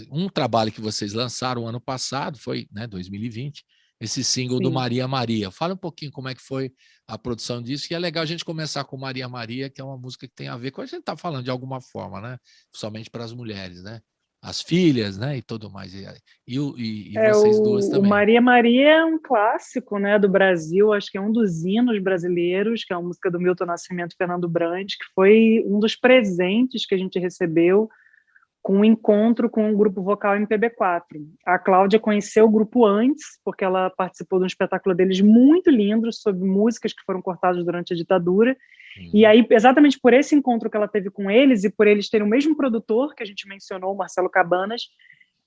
um trabalho que vocês lançaram ano passado, foi, né, 2020, esse single do Maria Maria. Fala um pouquinho como é que foi a produção disso, e é legal a gente começar com Maria Maria, que é uma música que tem a ver com a gente está falando de alguma forma, né? Somente para as mulheres, né? As filhas, né? E tudo mais. E vocês duas também. O Maria Maria é um clássico, né, do Brasil, acho que é um dos hinos brasileiros, que é uma música do Milton Nascimento e Fernando Brant, que foi um dos presentes que a gente recebeu com o encontro com o grupo vocal MPB4. A Cláudia conheceu o grupo antes, porque ela participou de um espetáculo deles muito lindo sobre músicas que foram cortadas durante a ditadura. E aí, exatamente por esse encontro que ela teve com eles e por eles terem o mesmo produtor que a gente mencionou, o Marcelo Cabanas,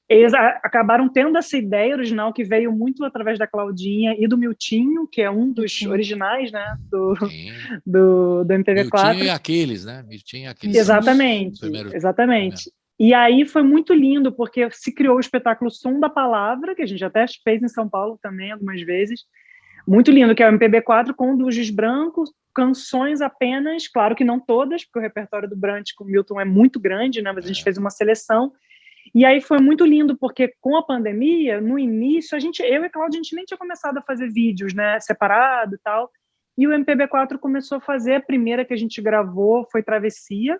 eles acabaram tendo essa ideia original que veio muito através da Claudinha e do Miltinho, que é um dos originais, né, do MPB4. Miltinho e Aquiles, né? Miltinho e Aquiles. Exatamente. E aí foi muito lindo, porque se criou o espetáculo Som da Palavra, que a gente até fez em São Paulo também algumas vezes. Muito lindo, que é o MPB4 com o Du Giz Branco, canções apenas, claro que não todas, porque o repertório do Brant com o Milton é muito grande, né? Mas a gente fez uma seleção. E aí foi muito lindo, porque com a pandemia, no início, eu e a Cláudia, a gente nem tinha começado a fazer vídeos, né? Separado e tal. E o MPB4 começou a fazer, a primeira que a gente gravou foi Travessia.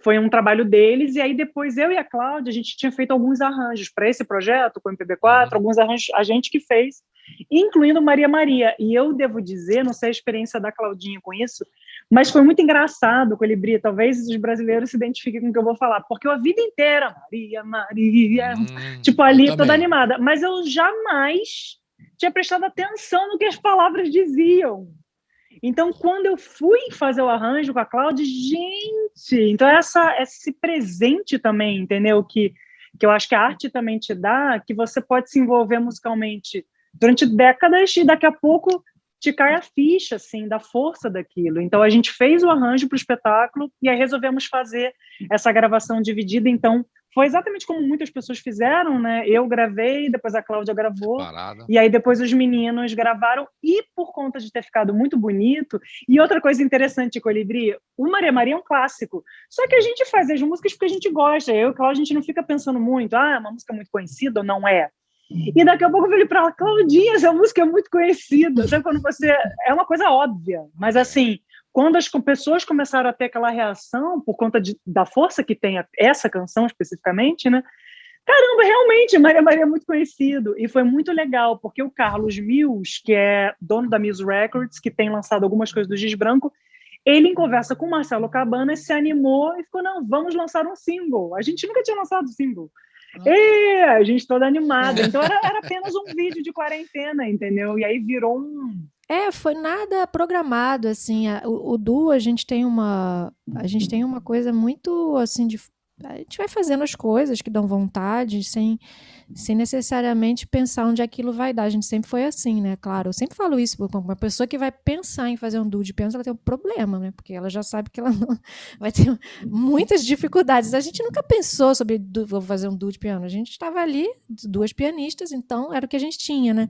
Foi um trabalho deles, e aí depois eu e a Cláudia, a gente tinha feito alguns arranjos para esse projeto, com o MPB4, alguns arranjos a gente que fez, incluindo Maria Maria. E eu devo dizer, não sei a experiência da Claudinha com isso, mas foi muito engraçado, Colibri, talvez os brasileiros se identifiquem com o que eu vou falar, porque eu a vida inteira, Maria, Maria, tipo ali, toda animada, mas eu jamais tinha prestado atenção no que as palavras diziam. Então, quando eu fui fazer o arranjo com a Cláudia, gente, então esse presente também, entendeu? Que eu acho que a arte também te dá, que você pode se envolver musicalmente durante décadas e daqui a pouco te cai a ficha, assim, da força daquilo. Então, a gente fez o arranjo para o espetáculo e aí resolvemos fazer essa gravação dividida. Então, foi exatamente como muitas pessoas fizeram, né? Eu gravei, depois a Cláudia gravou, e aí depois os meninos gravaram, e por conta de ter ficado muito bonito, e outra coisa interessante, Colibri, o Maria Maria é um clássico, só que a gente faz as músicas porque a gente gosta, eu e a Cláudia, a gente não fica pensando muito, é uma música muito conhecida ou não é? E daqui a pouco eu falei para ela, Claudinha, essa música é muito conhecida, sabe quando você... É uma coisa óbvia, mas assim... Quando as pessoas começaram a ter aquela reação por conta da força que tem essa canção especificamente, né? Caramba, realmente, Maria Maria é muito conhecido. E foi muito legal, porque o Carlos Mills, que é dono da Mills Records, que tem lançado algumas coisas do Giz Branco, ele, em conversa com o Marcelo Cabanas, se animou e ficou, não, vamos lançar um single. A gente nunca tinha lançado single. A gente toda animada. Então, era apenas um vídeo de quarentena, entendeu? E aí virou foi nada programado, assim, o Du, a gente tem uma coisa muito, assim, a gente vai fazendo as coisas que dão vontade, sem necessariamente pensar onde aquilo vai dar. A gente sempre foi assim, né? Claro, eu sempre falo isso, uma pessoa que vai pensar em fazer um duo de piano, ela tem um problema, né? Porque ela já sabe que ela não, vai ter muitas dificuldades. A gente nunca pensou sobre vou fazer um duo de piano. A gente estava ali, 2 pianistas, então era o que a gente tinha, né?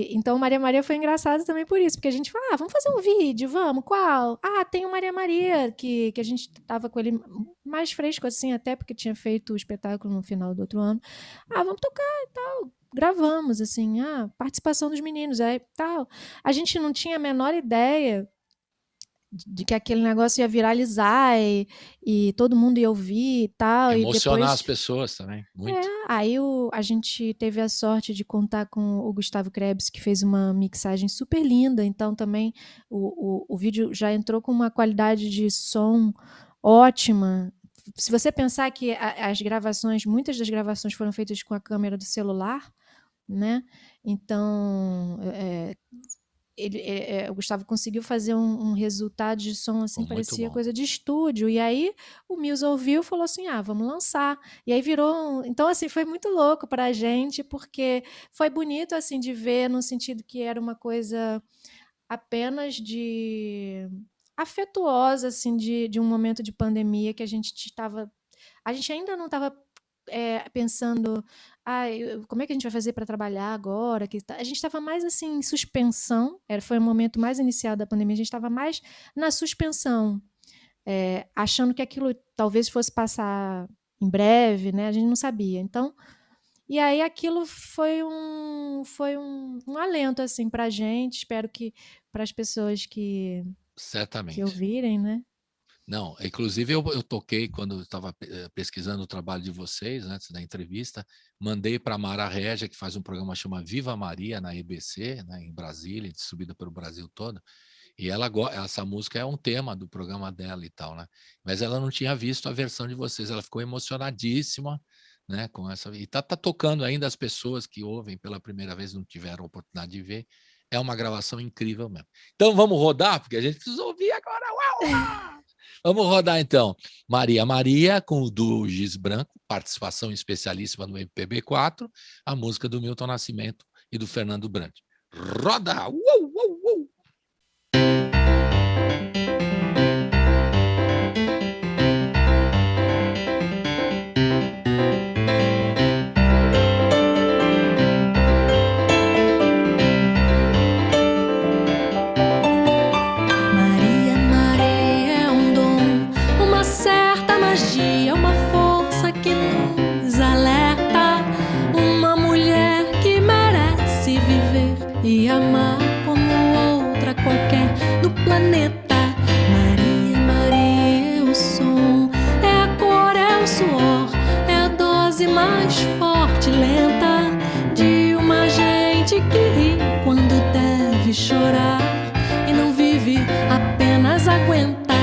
Então, Maria Maria foi engraçado também por isso, porque a gente falou, vamos fazer um vídeo, vamos, qual? Tem o Maria Maria, que a gente estava com ele mais fresco assim, até porque tinha feito o espetáculo no final do outro ano. Vamos tocar e tal. Gravamos, assim, participação dos meninos, tal. A gente não tinha a menor ideia de que aquele negócio ia viralizar e todo mundo ia ouvir e tal. Emocionar e depois, as pessoas também, muito. Aí a gente teve a sorte de contar com o Gustavo Krebs, que fez uma mixagem super linda, então também o vídeo já entrou com uma qualidade de som ótima. Se você pensar que muitas das gravações foram feitas com a câmera do celular, né? Então, o Gustavo conseguiu fazer um resultado de som assim, parecia coisa de estúdio. E aí o Mills ouviu e falou assim: vamos lançar. E aí virou. Então, assim, foi muito louco para a gente, porque foi bonito assim de ver, no sentido que era uma coisa apenas afetuosa, assim, de um momento de pandemia que a gente ainda não estava pensando, como é que a gente vai fazer para trabalhar agora? A gente estava mais assim em suspensão, foi o momento mais inicial da pandemia, a gente estava mais na suspensão, achando que aquilo talvez fosse passar em breve, né? A gente não sabia. Então, e aí aquilo foi um alento assim para a gente, espero que para as pessoas que ouvirem, né? Não, inclusive eu toquei quando eu estava pesquisando o trabalho de vocês, antes da entrevista, mandei para a Mara Regia, que faz um programa chamado Viva Maria na EBC, né, em Brasília, subida pelo Brasil todo, e essa música é um tema do programa dela e tal, né? Mas ela não tinha visto a versão de vocês, ela ficou emocionadíssima, né, com essa, e tá tocando ainda, as pessoas que ouvem pela primeira vez não tiveram a oportunidade de ver. É uma gravação incrível mesmo. Então vamos rodar, porque a gente precisa ouvir agora. Uau! Vamos rodar então. Maria Maria, com o duo Giz Branco, participação especialíssima no MPB4, a música do Milton Nascimento e do Fernando Brant. Roda! Uou, uou, uou! Chorar e não vive, apenas aguenta.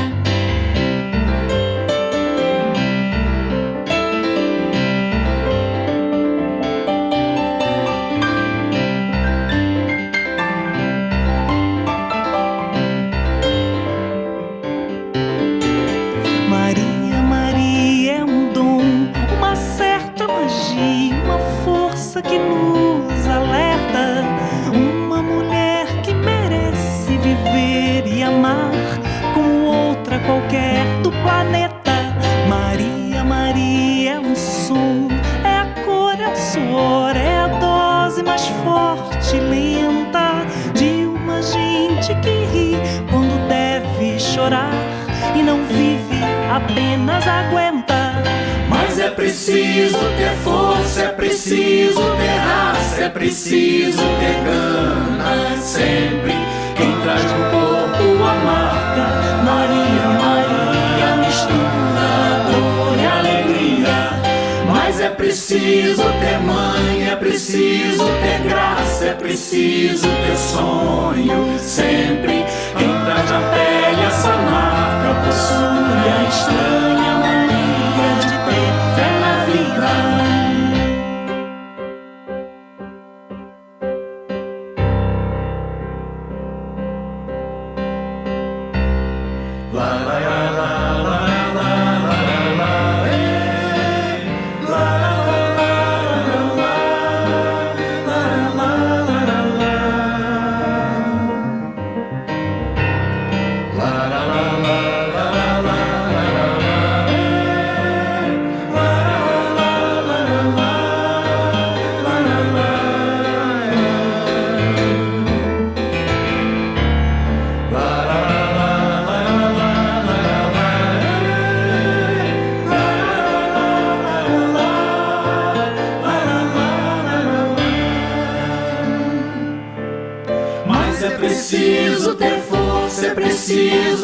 Maria, Maria é um dom, uma certa magia, uma força que nos alerta. Uma mulher que merece viver e amar como outra qualquer do planeta. Maria, Maria é um som, é a cor, é o suor, é a dose mais forte e lenta de uma gente que ri quando deve chorar e não vive, apenas aguenta. Mas é preciso ter força, é preciso ter raça, é preciso ter gana sempre. Quem traz no corpo a marca, Maria, Maria, mistura dor e alegria. Mas é preciso ter mãe, é preciso ter graça, é preciso ter sonho sempre. Quem traz na pele essa marca possui a estranha mania de ter fé na vida. La la la la la la la.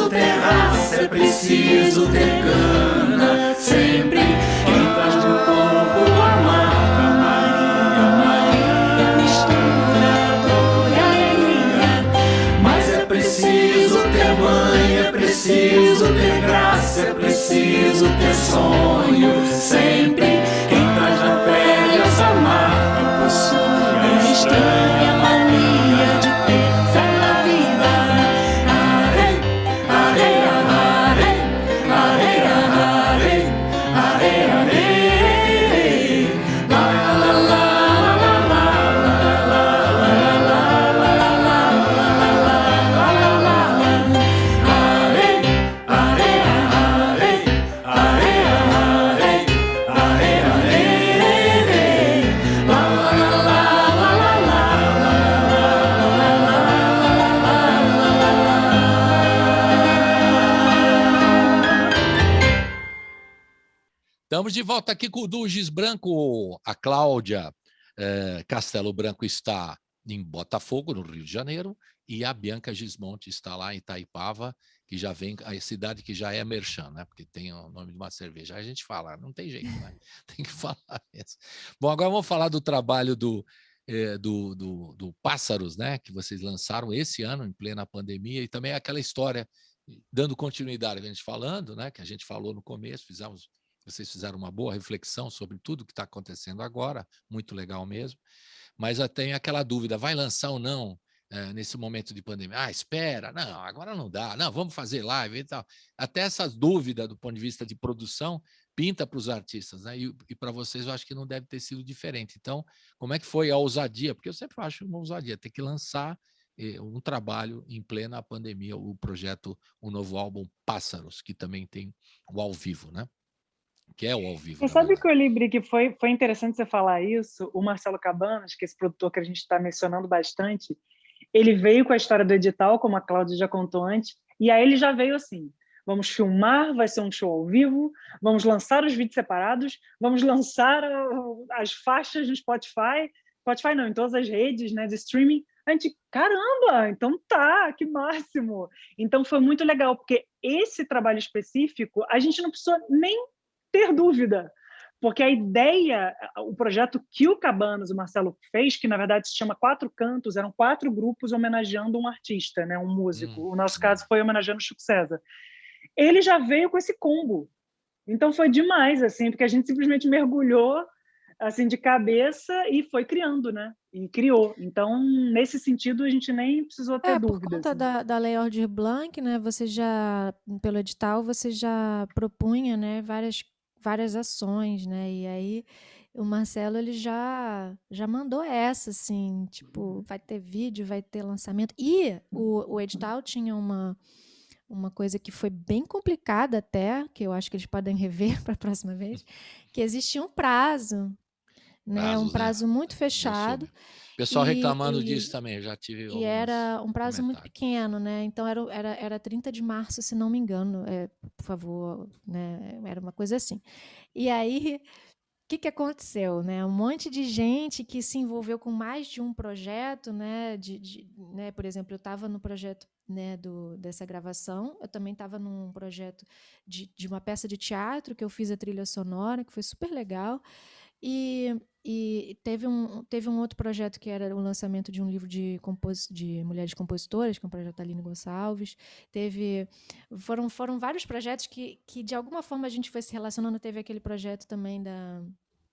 preciso ter raça, é preciso ter gana. Sempre quem traz do corpo a marca Maria, Maria, mistura dor e alegria. Mas é preciso ter mãe, é preciso ter graça, é preciso ter sonho. Sempre quem traz na pele essa marca possui a estranha mania de ter fé na vida. Arei, arei, arei, arei, arei, arei, arei. La la la la la la la la la la la la la. Arei, arei, arei, arei, arei, arei, arei. La la la la la la Estamos de volta aqui com o Dugis Branco. A Cláudia Castelo Branco está em Botafogo, no Rio de Janeiro, e a Bianca Gismonti está lá em Itaipava, que já vem, a cidade que já é merchan, né? Porque tem o nome de uma cerveja. Aí a gente fala, não tem jeito, né? Tem que falar mesmo. Bom, agora vamos falar do trabalho do Pássaros, né? Que vocês lançaram esse ano, em plena pandemia, e também aquela história, dando continuidade a gente falando, né? Que a gente falou no começo, vocês fizeram uma boa reflexão sobre tudo que está acontecendo agora, muito legal mesmo, mas eu tenho aquela dúvida, vai lançar ou não nesse momento de pandemia? Ah, espera, não, agora não dá, não, vamos fazer live e tal. Até essas dúvidas do ponto de vista de produção pinta para os artistas, né? E para vocês eu acho que não deve ter sido diferente. Então, como é que foi a ousadia? Porque eu sempre acho uma ousadia, ter que lançar um trabalho em plena pandemia, o projeto, o novo álbum Pássaros, que também tem o ao vivo, né? Que é o ao vivo, Você na sabe, verdade. Colibri, que foi interessante você falar isso. O Marcelo Cabanas, que é esse produtor que a gente está mencionando bastante, ele veio com a história do edital, como a Cláudia já contou antes, e aí ele já veio assim: vamos filmar, vai ser um show ao vivo, vamos lançar os vídeos separados, vamos lançar as faixas no Spotify não, em todas as redes, né, de streaming. A gente, caramba, então tá, que máximo! Então foi muito legal, porque esse trabalho específico, a gente não precisou nem ter dúvida, porque a ideia, o projeto que o Cabanas, o Marcelo, fez, que na verdade se chama Quatro Cantos, eram 4 grupos homenageando um artista, né, um músico. O nosso caso foi homenageando o Chico César. Ele já veio com esse combo. Então foi demais, assim, porque a gente simplesmente mergulhou assim de cabeça e foi criando, né? E criou. Então, nesse sentido, a gente nem precisou ter Por dúvida. conta Assim. da Lei Aldir Blanc, né, você já, pelo edital, você já propunha, né, várias ações, né, e aí o Marcelo, ele já mandou essa, assim, tipo, vai ter vídeo, vai ter lançamento, e o edital tinha uma coisa que foi bem complicada até, que eu acho que eles podem rever para a próxima vez, que existia um prazo, né, um Prazos, né? prazo muito Eu fechado, soube. O pessoal e, reclamando disso também, eu já tive e alguns era um prazo muito comentários. pequeno, né? Então era 30 de março, se não me engano, por favor, né? Era uma coisa assim. E aí, o que aconteceu, né? Um monte de gente que se envolveu com mais de um projeto, né? Né? Por exemplo, eu estava no projeto, né, dessa gravação, eu também estava num projeto de uma peça de teatro que eu fiz a trilha sonora, que foi super legal. E teve um outro projeto que era o lançamento de um livro de mulheres compositoras, que é um projeto da Aline Gonçalves. Foram vários projetos que, de alguma forma, a gente foi se relacionando. Teve aquele projeto também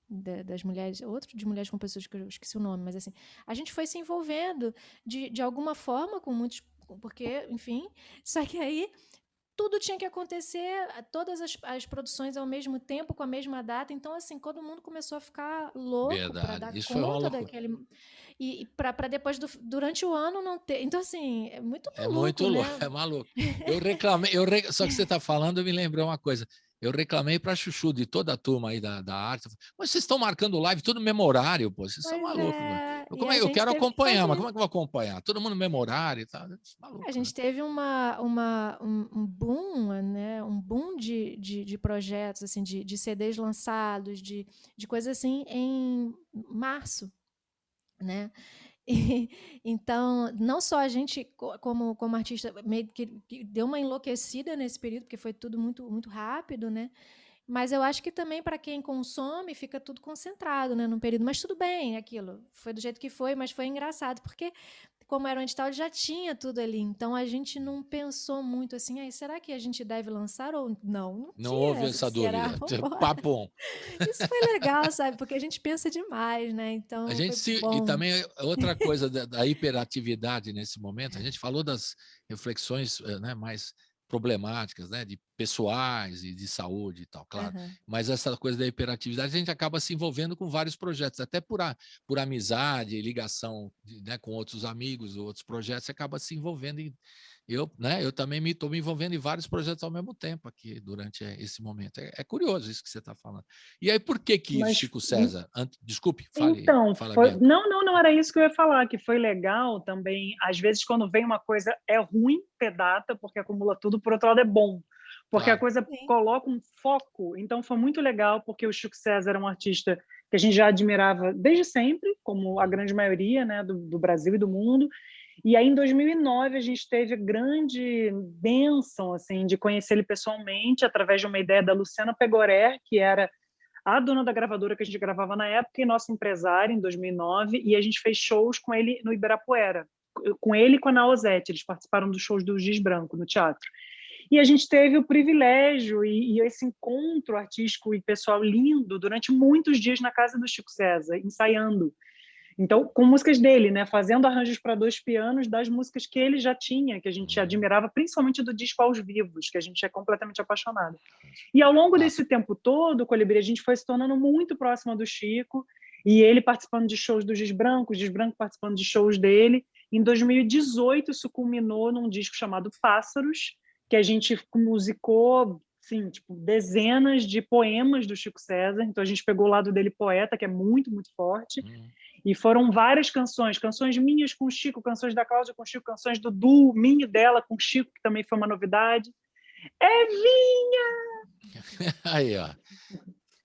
das mulheres, outro de mulheres compositoras, que eu esqueci o nome, mas assim, a gente foi se envolvendo de alguma forma com muitos, porque, enfim, só que aí tudo tinha que acontecer, todas as produções ao mesmo tempo, com a mesma data. Então, assim, todo mundo começou a ficar louco para Verdade. dar Isso foi uma conta loucura. daquele. E para depois, durante o ano, não ter. Então, assim, é muito É maluco, muito louco, né? é maluco. Eu reclamei, só que você está falando, eu me lembrei uma coisa. Eu reclamei para a Chuchu de toda a turma aí da arte. Mas vocês estão marcando live tudo no mesmo horário, pô. Vocês são Pois malucos, mano. é. E Como a eu gente quero teve que acompanhar, mas fazer. como é que eu vou acompanhar? Todo mundo no mesmo horário e tal. Maluco, A né? gente teve um boom, né? Um boom de projetos, assim, de CDs lançados, de coisas assim, em março, né? Então, não só a gente, como artista, meio que deu uma enlouquecida nesse período, porque foi tudo muito, muito rápido, né? Mas eu acho que também para quem consome fica tudo concentrado, né, num período. Mas tudo bem, aquilo foi do jeito que foi, mas foi engraçado porque como era um edital já tinha tudo ali. Então a gente não pensou muito assim, aí será que a gente deve lançar ou não? Não Não tinha houve essa essa de será, dúvida. vambora. Papum. Isso foi legal, sabe? Porque a gente pensa demais, né? A Então gente foi e bom. também outra coisa da hiperatividade nesse momento, a gente falou das reflexões, né, mais problemáticas, né, de pessoais e de saúde e tal, claro. Aham. Mas essa coisa da hiperatividade, a gente acaba se envolvendo com vários projetos, até por amizade, ligação, né, com outros amigos, outros projetos, você acaba se envolvendo eu também estou me envolvendo em vários projetos ao mesmo tempo aqui durante esse momento. É curioso isso que você está falando. E aí, por que Mas Chico César? Desculpe, então, fala, Bianca. não era isso que eu ia falar, que foi legal também. Às vezes, quando vem uma coisa, é ruim ter data, porque acumula tudo, por outro lado, é bom, porque a Claro. coisa Sim. coloca um foco. Então, foi muito legal, porque o Chico César era um artista que a gente já admirava desde sempre, como a grande maioria, né, do Brasil e do mundo. E aí, em 2009, a gente teve a grande bênção assim, de conhecer ele pessoalmente, através de uma ideia da Luciana Pegorer, que era a dona da gravadora que a gente gravava na época e nossa empresária em 2009, e a gente fez shows com ele no Ibirapuera, com ele e com a Naozete, eles participaram dos shows do Giz Branco, no teatro. E a gente teve o privilégio e esse encontro artístico e pessoal lindo durante muitos dias na casa do Chico César, ensaiando. Então, com músicas dele, né, fazendo arranjos para 2 pianos das músicas que ele já tinha, que a gente admirava, principalmente do disco Aos Vivos, que a gente é completamente apaixonado. E ao longo desse tempo todo, Colibri, a gente foi se tornando muito próxima do Chico, e ele participando de shows do Giz Branco participando de shows dele. Em 2018, isso culminou num disco chamado Pássaros, que a gente musicou, assim, tipo, dezenas de poemas do Chico César. Então a gente pegou o lado dele poeta, que é muito, muito forte. E foram várias canções minhas com o Chico, canções da Cláudia com o Chico, canções do Du, minha e dela com o Chico, que também foi uma novidade. Evinha! Aí, ó.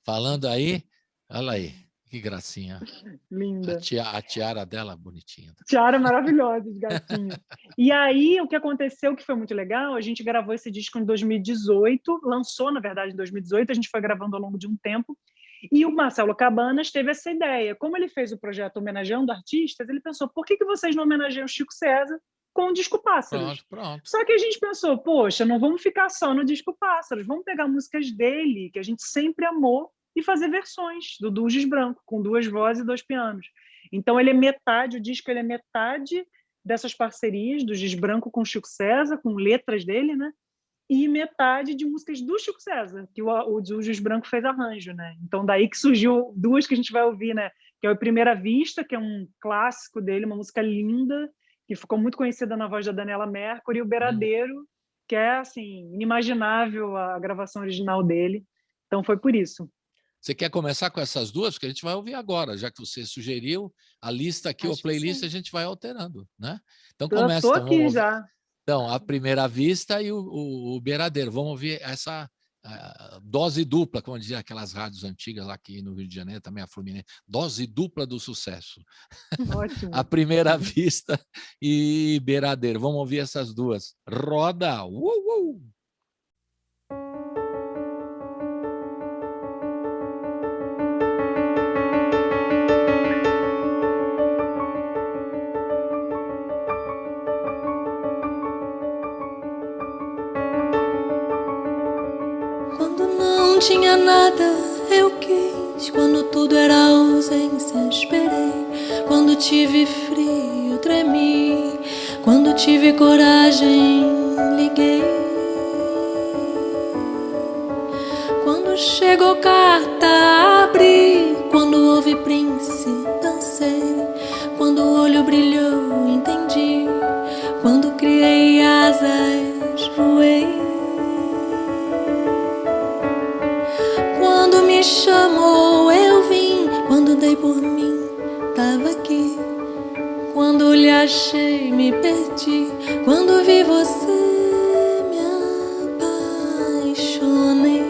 Falando aí, olha aí, que gracinha. Linda. A tiara dela, bonitinha. Tiara maravilhosa, de gatinho. E aí, o que aconteceu, que foi muito legal, a gente gravou esse disco em 2018, lançou, na verdade, em 2018, a gente foi gravando ao longo de um tempo, e o Marcelo Cabanas teve essa ideia. Como ele fez o projeto homenageando artistas, ele pensou, por que vocês não homenageiam o Chico César com o disco Pássaros? Pronto. Só que a gente pensou, poxa, não vamos ficar só no disco Pássaros, vamos pegar músicas dele, que a gente sempre amou, e fazer versões do Giz Branco, com 2 vozes e 2 pianos. Então, ele é metade, o disco ele é metade dessas parcerias do Giz Branco com o Chico César, com letras dele, né? E metade de músicas do Chico César, que o Giz Branco fez arranjo, né? Então, daí que surgiu 2 que a gente vai ouvir, né? Que é o Primeira Vista, que é um clássico dele, uma música linda, que ficou muito conhecida na voz da Daniela Mercury, e o Beradeiro, que é, assim, inimaginável a gravação original dele. Então, foi por isso. Você quer começar com essas duas? Porque a gente vai ouvir agora, já que você sugeriu a lista aqui, Acho a playlist, a gente vai alterando, né? Então começa. Estou aqui já. Então, a Primeira Vista e o Beradeiro. Vamos ouvir essa dose dupla, como dizia aquelas rádios antigas lá aqui no Rio de Janeiro, também a Fluminense. Dose dupla do sucesso. Ótimo. A Primeira Vista e Beradeiro. Vamos ouvir essas duas. Roda! Não tinha nada, eu quis. Quando tudo era ausência, esperei. Quando tive frio, tremi. Quando tive coragem, liguei. Quando chegou carta, abri. Quando houve príncipe, dancei. Quando o olho brilhou, entendi. Quando criei asas, voei. Quando me chamou, eu vim. Quando dei por mim, tava aqui. Quando lhe achei, me perdi. Quando vi você, me apaixonei.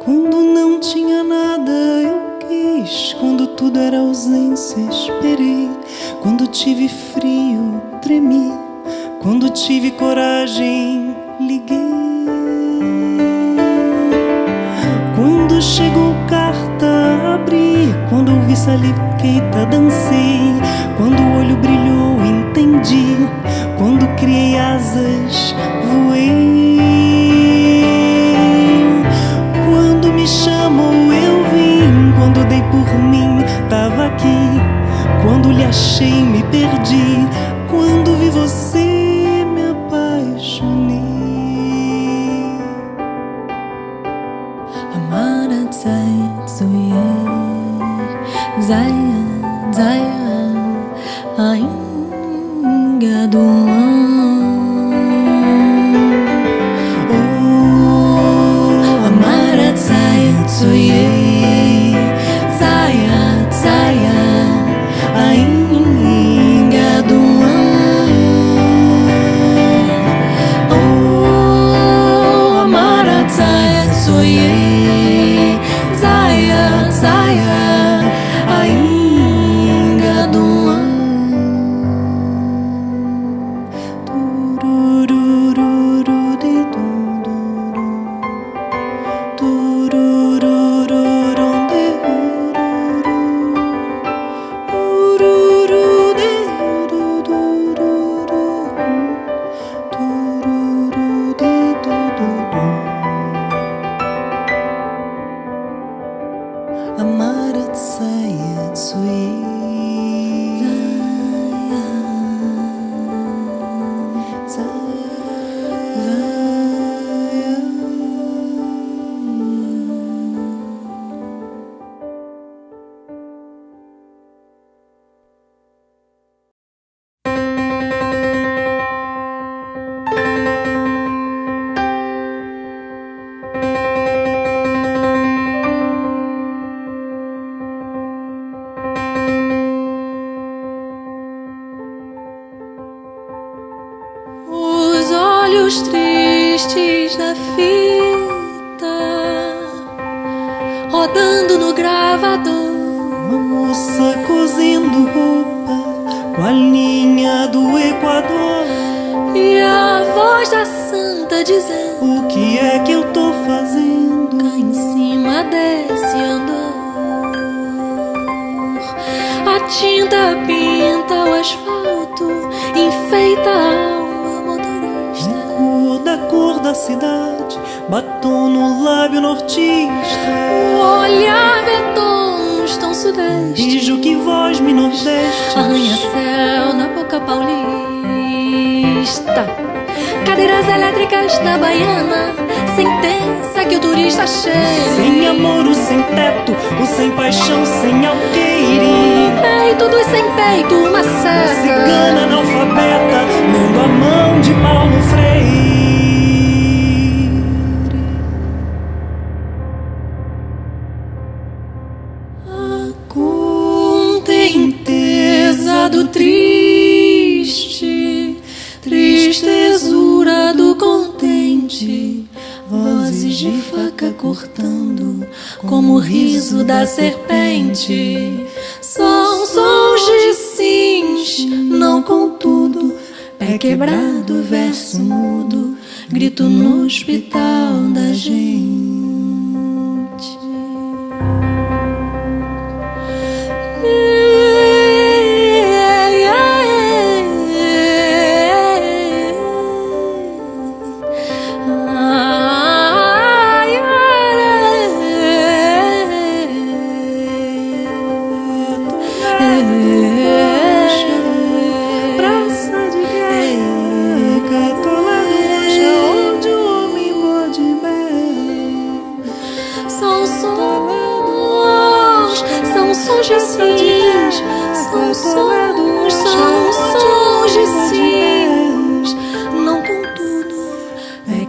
Quando não tinha nada, eu quis. Quando tudo era ausência, esperei. Quando tive frio, tremi. Quando tive coragem, liguei. Quando chegou carta, abri. Quando ouvi Saliqueita, dancei. Quando o olho brilhou, entendi. Quando criei asas, voei. Quando me chamou, eu vim. Quando dei por mim, tava aqui. Quando lhe achei, me perdi. Quando vi você, me apaixonei. Amara Zaya, Zaya, Zaya, ainda do oh, Amara Zaya, Zaya, Zaya, ainda do oh, Amara Zaya, Zaya, Zaya, ainda do Amara Zaya, os olhos tristes da fita rodando no gravador. Uma moça cozendo roupa com a linha do Equador. E a voz da santa dizendo: o que é que eu tô fazendo? Cá em cima desse andor. A tinta pinta o asfalto, enfeita a alma motorista. Da cor da cidade, batom no lábio nortista. O olhar vê tons tão sudeste. Beijo que voz me nordeste. Arranha-céu na boca paulista. Cadeiras elétricas na Baiana, sentença que o turista chega. Sem amor, o sem teto, o sem paixão, sem alqueire. Peito dos sem peito, uma seta. Cigana analfabeta, lendo a mão de Paulo Freire. A contenteza do triste, tristezura do contente. Vozes de faca cortando, como o riso da serpente. São sons de sims, não contudo. Pé quebrado, verso mudo, grito no hospital da gente.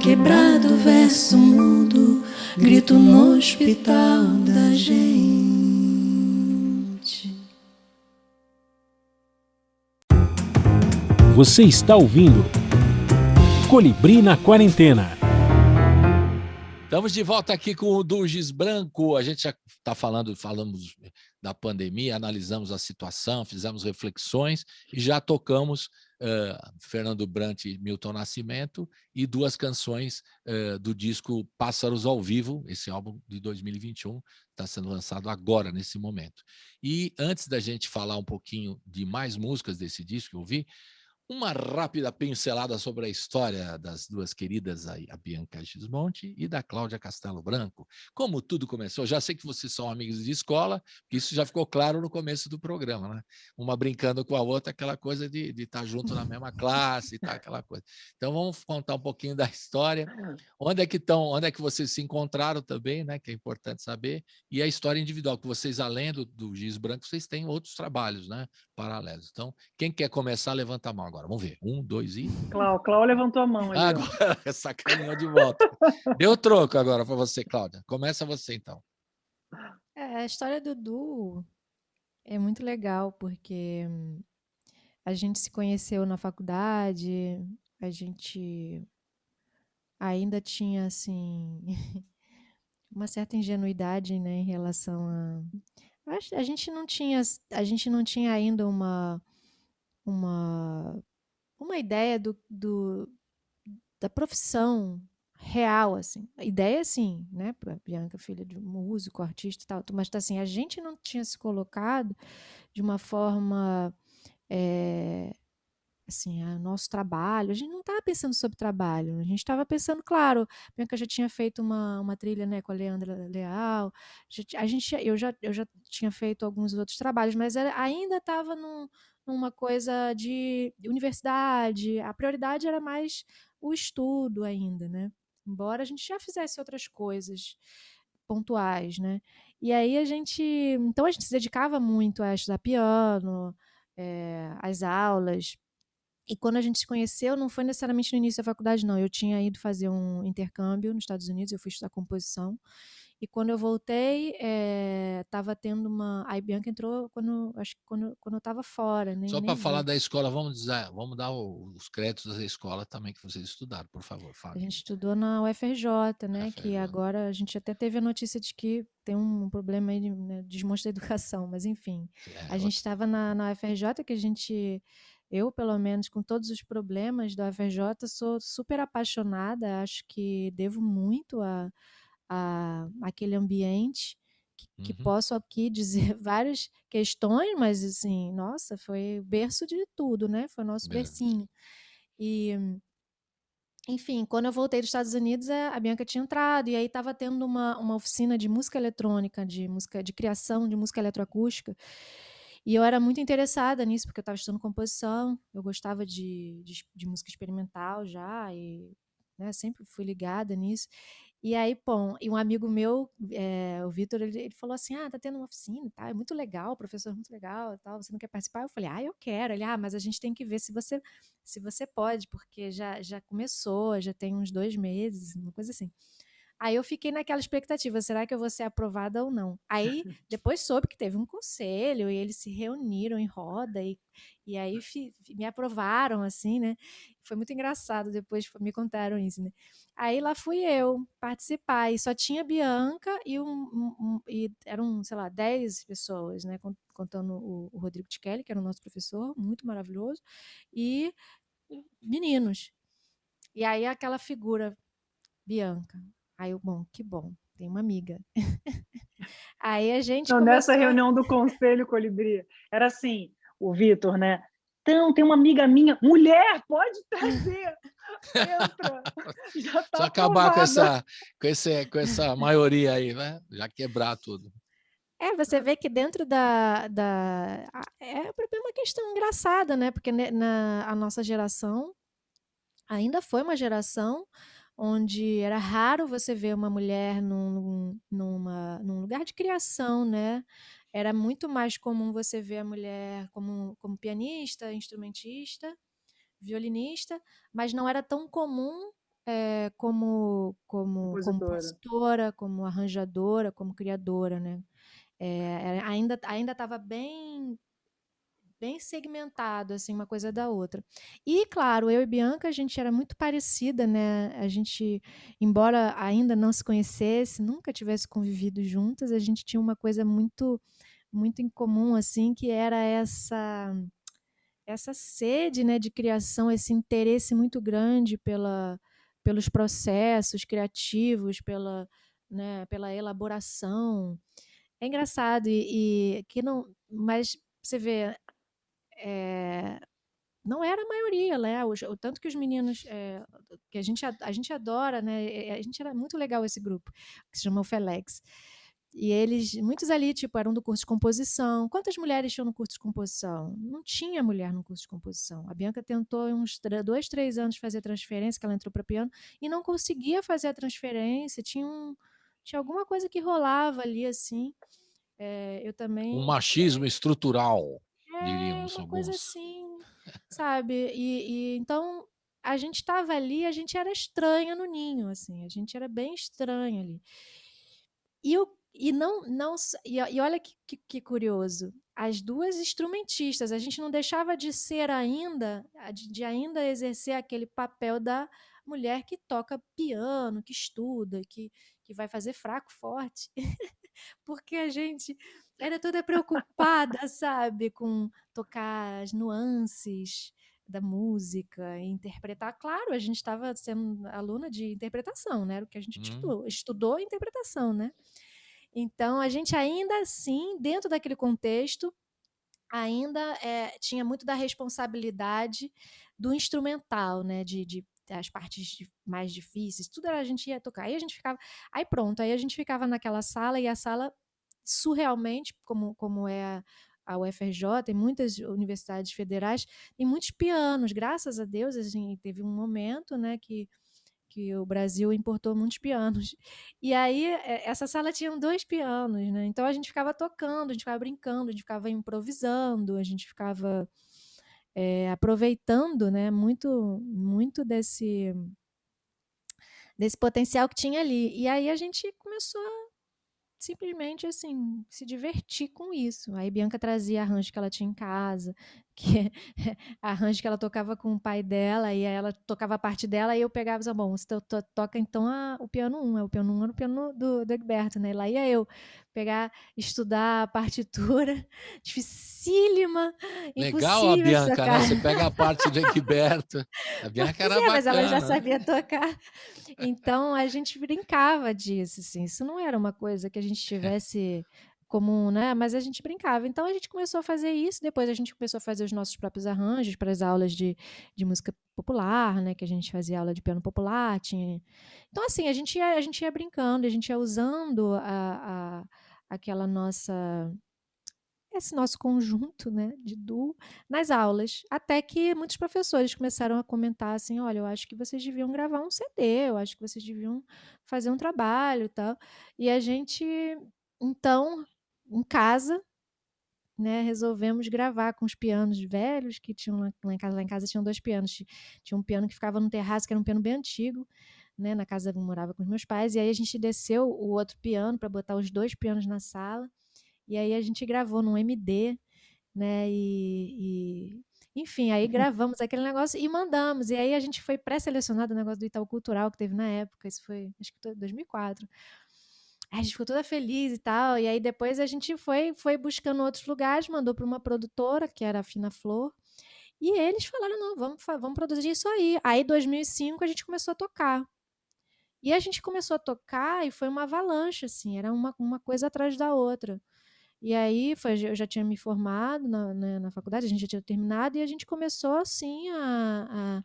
Quebrado, verso mudo, grito no hospital da gente. Você está ouvindo Colibri na Quarentena. Estamos de volta aqui com o Durgis Branco. A gente já está falamos da pandemia, analisamos a situação, fizemos reflexões e já tocamos Fernando Brant e Milton Nascimento e 2 canções do disco Pássaros ao Vivo, esse álbum de 2021, está sendo lançado agora, nesse momento. E antes da gente falar um pouquinho de mais músicas desse disco que eu vi, uma rápida pincelada sobre a história das 2 queridas, a Bianca Gismonti e da Cláudia Castelo Branco. Como tudo começou, já sei que vocês são amigos de escola, porque isso já ficou claro no começo do programa, né? Uma brincando com a outra, aquela coisa de estar junto na mesma classe e tal, aquela coisa. Então vamos contar um pouquinho da história, onde é que vocês se encontraram também, né? Que é importante saber, e a história individual, que vocês, além do Giz Branco, vocês têm outros trabalhos, né? Paralelos. Então, quem quer começar, levanta a mão agora. Vamos ver. 1, 2 e... Cláudia levantou a mão ali. Agora, sacaninha de volta. Deu troco agora para você, Cláudia. Começa você, então. A história do Du é muito legal, porque a gente se conheceu na faculdade, a gente ainda tinha, assim, uma certa ingenuidade, né, em relação a... A gente não tinha ainda uma ideia da profissão real, assim. A ideia, sim, né? A Bianca, filha de um músico, artista e tal, mas assim, a gente não tinha se colocado de uma forma, assim, nosso trabalho. A gente não estava pensando sobre trabalho, a gente estava pensando, claro, a Bianca já tinha feito uma trilha, né, com a Leandra Leal, eu já tinha feito alguns outros trabalhos, mas ainda estava numa coisa de universidade, a prioridade era mais o estudo ainda, né? Embora a gente já fizesse outras coisas pontuais, né? E aí então a gente se dedicava muito a estudar piano, às aulas. E quando a gente se conheceu, não foi necessariamente no início da faculdade, não. Eu tinha ido fazer um intercâmbio nos Estados Unidos, eu fui estudar composição. E quando eu voltei, estava tendo uma... A Bianca entrou acho que quando eu estava fora. Só para falar Vi. da escola, vamos dar os créditos da escola também que vocês estudaram, por favor. A gente estudou na UFRJ, né? UFRJ. Que agora a gente até teve a notícia de que tem um problema aí de, né, desmonte da educação, mas enfim. A gente estava na UFRJ, que eu, pelo menos, com todos os problemas da UFRJ, sou super apaixonada, acho que devo muito àquele ambiente, que posso aqui dizer várias questões, mas assim, nossa, foi berço de tudo, né? Foi nosso bercinho. E, enfim, quando eu voltei dos Estados Unidos, a Bianca tinha entrado, e aí estava tendo uma oficina de música eletrônica, de criação de música eletroacústica, e eu era muito interessada nisso, porque eu estava estudando composição, eu gostava de música experimental já, e né, sempre fui ligada nisso. E aí, bom, e um amigo meu, o Vitor, ele falou assim, tá tendo uma oficina, tá? É muito legal, o professor é muito legal, tal, você não quer participar? Eu falei, eu quero. Ele, mas a gente tem que ver se você pode, porque já começou, já tem uns 2 meses, uma coisa assim. Aí eu fiquei naquela expectativa, será que eu vou ser aprovada ou não? Aí depois soube que teve um conselho e eles se reuniram em roda e aí me aprovaram, assim, né? Foi muito engraçado, depois me contaram isso, né? Aí lá fui eu participar e só tinha Bianca e eram, sei lá, 10 pessoas, né? Contando o Rodrigo Tichelli, que era o nosso professor, muito maravilhoso, e meninos. E aí aquela figura, Bianca. Aí bom, que bom, tem uma amiga. Aí a gente começou... Nessa reunião do Conselho Colibri, era assim, o Vitor, né? Então, tem uma amiga minha, mulher, pode trazer, entra. Já tá só acabar com aprovada. essa maioria aí, né? Já quebrar tudo. Você vê que dentro é uma questão engraçada, né? Porque a nossa geração ainda foi uma geração onde era raro você ver uma mulher num lugar de criação, né? Era muito mais comum você ver a mulher como pianista, instrumentista, violinista, mas não era tão comum como compositora, como arranjadora, como criadora, né? Ainda estava bem bem segmentado, assim, uma coisa da outra. E, claro, eu e Bianca, a gente era muito parecida, né? A gente, embora ainda não se conhecesse, nunca tivesse convivido juntas, a gente tinha uma coisa muito, muito em comum, assim, que era essa sede, né, de criação, esse interesse muito grande pelos processos criativos, pela elaboração. É engraçado e que não, mas você vê, não era a maioria, né? O tanto que os meninos, que a gente adora, né? A gente era muito legal esse grupo, que se chama o Felex. E eles, muitos ali, tipo, eram do curso de composição. Quantas mulheres tinham no curso de composição? Não tinha mulher no curso de composição. A Bianca tentou uns 2, 3 anos fazer transferência, que ela entrou para piano, e não conseguia fazer a transferência. Tinha alguma coisa que rolava ali, assim. Eu também. Um machismo estrutural, diríamos Uma coisa alguns. assim, sabe? Então a gente estava ali, a gente era estranha no ninho, assim, a gente era bem estranha ali. E olha que curioso, as duas instrumentistas, a gente não deixava de ser ainda, de ainda exercer aquele papel da mulher que toca piano, que estuda, que vai fazer fraco forte, porque a gente era toda preocupada, sabe, com tocar as nuances da música, e interpretar. Claro, a gente estava sendo aluna de interpretação, né? Era o que a gente estudou interpretação, né? Então, a gente ainda assim, dentro daquele contexto, ainda tinha muito da responsabilidade do instrumental, né? De as partes mais difíceis, tudo a gente ia tocar. Aí a gente ficava. Aí pronto, aí a gente ficava naquela sala e a sala, surrealmente, como é a UFRJ, tem muitas universidades federais, tem muitos pianos, graças a Deus, assim, teve um momento, né, que o Brasil importou muitos pianos. E aí, essa sala tinha 2 pianos, né? Então a gente ficava tocando, a gente ficava brincando, a gente ficava improvisando, a gente ficava aproveitando, né, muito, muito desse potencial que tinha ali. E aí a gente começou simplesmente, assim, se divertir com isso. Aí Bianca trazia arranjo que ela tinha em casa, que arranjo que ela tocava com o pai dela, e aí ela tocava a parte dela, e eu pegava e dizia, bom, você toca então o piano 1, o piano 1 era o piano do Egberto, né? E lá ia eu pegar, estudar a partitura, dificílima, Legal a impossível de Bianca, tocar. né? Você pega a parte do Egberto. A Bianca era bacana. Mas ela já sabia tocar. Então a gente brincava disso, assim. Isso não era uma coisa que a gente tivesse comum, né? Mas a gente brincava. Então a gente começou a fazer isso. Depois a gente começou a fazer os nossos próprios arranjos para as aulas de música popular, né? Que a gente fazia aula de piano popular. Então, assim, a gente ia brincando, a gente ia usando aquela esse nosso conjunto, né, de duo nas aulas, até que muitos professores começaram a comentar assim, olha, eu acho que vocês deviam gravar um CD, eu acho que vocês deviam fazer um trabalho e tal. E a gente, então, em casa, né, resolvemos gravar com os pianos velhos que tinham lá em casa. Lá em casa tinham 2 pianos. Tinha um piano que ficava no terraço, que era um piano bem antigo, né, na casa eu morava com os meus pais, e aí a gente desceu o outro piano para botar os 2 pianos na sala. E aí a gente gravou num MD, né? Enfim, aí gravamos aquele negócio e mandamos. E aí a gente foi pré-selecionado no negócio do Itaú Cultural que teve na época. Isso foi, acho que 2004. Aí a gente ficou toda feliz e tal. E aí depois a gente foi buscando outros lugares, mandou para uma produtora, que era a Fina Flor. E eles falaram, não, vamos produzir isso aí. Aí em 2005 a gente começou a tocar. E a gente começou a tocar e foi uma avalanche, assim, era uma coisa atrás da outra. E aí eu já tinha me formado na faculdade, a gente já tinha terminado, e a gente começou assim a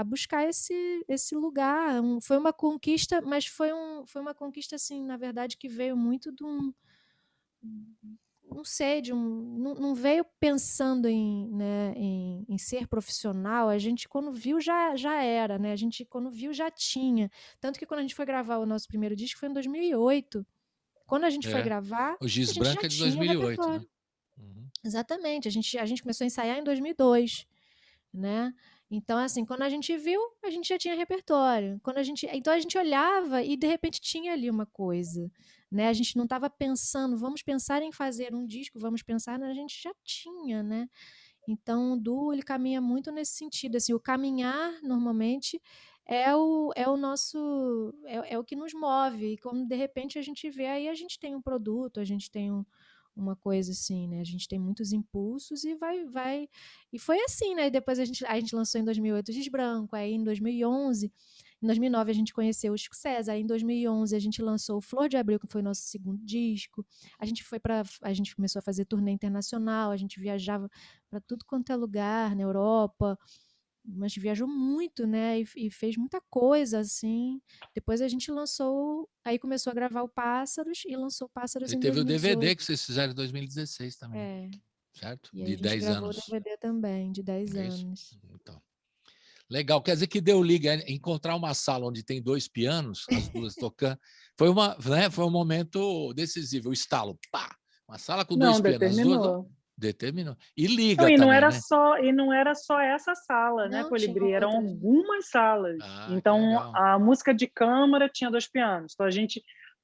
buscar esse lugar. Foi uma conquista, mas foi uma conquista, assim, na verdade, que veio muito de um. Não sei, não veio pensando né, em ser profissional. A gente, quando viu, já era, né? A gente, quando viu, já tinha. Tanto que quando a gente foi gravar o nosso primeiro disco foi em 2008. Quando a gente foi gravar, o Giz a gente Branca já de tinha 2008, repertório. né? Uhum. Exatamente. A gente começou a ensaiar em 2002, né? Então, assim, quando a gente viu, a gente já tinha repertório. Então a gente olhava e de repente tinha ali uma coisa, né? A gente não estava pensando, vamos pensar em fazer um disco, vamos pensar, a gente já tinha, né? Então, o duo, ele caminha muito nesse sentido, assim, o caminhar, normalmente, é o nosso, é o que nos move, e quando, de repente, a gente vê, aí a gente tem um produto, a gente tem uma coisa assim, né, a gente tem muitos impulsos e e foi assim, né, e depois a gente lançou em 2008 Giz Branco, aí em 2011, em 2009 a gente conheceu o Chico César, aí em 2011 a gente lançou o Flor de Abril, que foi o nosso segundo disco, a gente começou a fazer turnê internacional, a gente viajava para tudo quanto é lugar, na Europa, mas viajou muito, né? E fez muita coisa, assim. Depois a gente lançou, aí começou a gravar o Pássaros e lançou o Pássaros E em teve o DVD 2018. que vocês fizeram em 2016 também, É, certo? e aí De a gente 10 gravou o anos, DVD também, de 10 não é isso? anos. Então, legal, quer dizer que deu liga, encontrar uma sala onde tem 2 pianos, as duas tocando, foi né, foi um momento decisivo, o estalo, pá, uma sala com 2 Não, pianos, as duas determinou. determinou. E Não, liga também, né? e não era só essa sala, né, Não, tinha Colibri? Eram outras. algumas salas. Ah, que Então, legal. a música de câmara tinha 2 pianos. Então,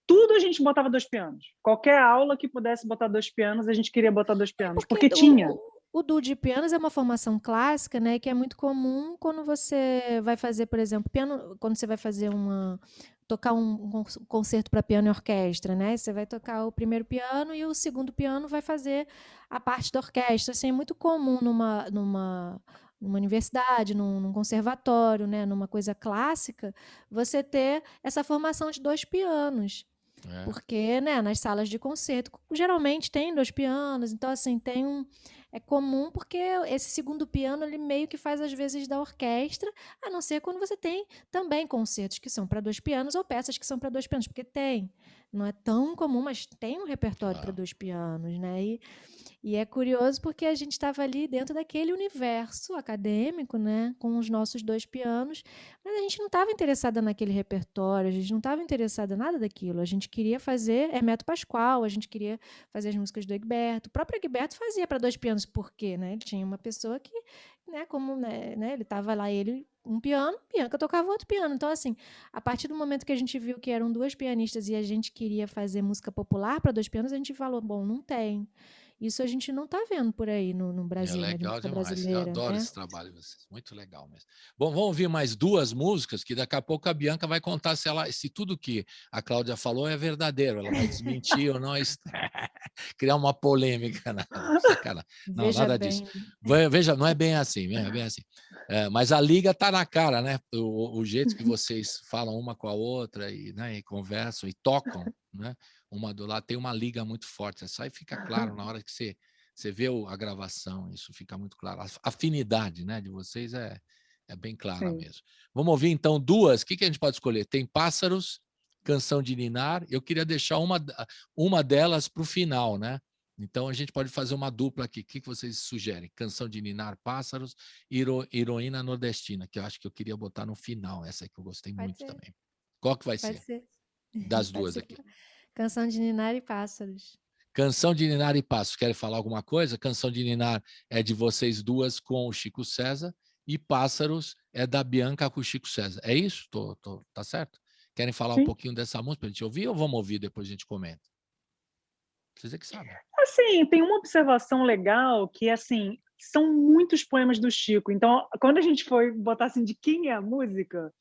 tudo a gente botava 2 pianos. Qualquer aula que pudesse botar 2 pianos, a gente queria botar 2 É pianos, porque porque tinha. o duo de pianos é uma formação clássica, né, que é muito comum quando você vai fazer, por exemplo, piano, quando você vai fazer tocar um concerto para piano e orquestra, né? Você vai tocar o primeiro piano e o segundo piano vai fazer a parte da orquestra. Assim, é muito comum numa universidade, num conservatório, né, numa coisa clássica, você ter essa formação de 2 pianos. É. Porque, né, nas salas de concerto, geralmente tem 2 pianos, então, assim, é comum porque esse segundo piano, ele meio que faz, às vezes, da orquestra, a não ser quando você tem também concertos que são para 2 pianos ou peças que são para 2 pianos, porque tem. Não é tão comum, mas tem um repertório para Ah, 2 pianos, né? E é curioso porque a gente estava ali dentro daquele universo acadêmico, né, com os nossos 2 pianos, mas a gente não estava interessada naquele repertório, a gente não estava interessada em nada daquilo. A gente queria fazer Hermeto Pascoal, a gente queria fazer as músicas do Egberto. O próprio Egberto fazia para 2 pianos, por quê, né? Ele tinha uma pessoa que, né, como, né, ele estava lá, ele um piano, Bianca tocava outro piano. Então, assim, a partir do momento que a gente viu que eram 2 pianistas e a gente queria fazer música popular para 2 pianos, a gente falou, bom, não tem. Isso a gente não está vendo por aí no é Brasil, né, de legal música demais. Eu brasileira, adoro né? esse trabalho de vocês. Muito legal mesmo. Bom, vamos ouvir mais 2 músicas, que daqui a pouco a Bianca vai contar se tudo que a Cláudia falou é verdadeiro. Ela vai desmentir ou não, criar uma polêmica. Não, sacanagem. Não, Veja nada disso. bem. Veja, não é bem assim, é bem assim. Mas a liga está na cara, né? O jeito que vocês falam uma com a outra e, né, e conversam e tocam, né? Uma do lado tem uma liga muito forte. Isso aí fica claro na hora que você vê a gravação, isso fica muito claro. A afinidade, né, de vocês é bem clara Sim. mesmo. Vamos ouvir então 2. O que a gente pode escolher? Tem Pássaros, Canção de Ninar. Eu queria deixar uma delas para o final, né? Então a gente pode fazer uma dupla aqui. O que vocês sugerem? Canção de Ninar, Pássaros, Heroína Nordestina, que eu acho que eu queria botar no final, essa aí que eu gostei Pode muito ser, também. Qual que vai pode ser? ser. Das Pode 2 ser aqui. Canção de Ninar e Pássaros. Canção de Ninar e Passos. Querem falar alguma coisa? Canção de Ninar é de vocês duas com o Chico César e Pássaros é da Bianca com o Chico César. É isso? Tá certo? Querem falar um Sim. pouquinho dessa música para a gente ouvir ou vamos ouvir depois a gente comenta? Vocês é que sabem. Assim, tem uma observação legal que, assim, são muitos poemas do Chico. Então, quando a gente foi botar assim de quem é a música,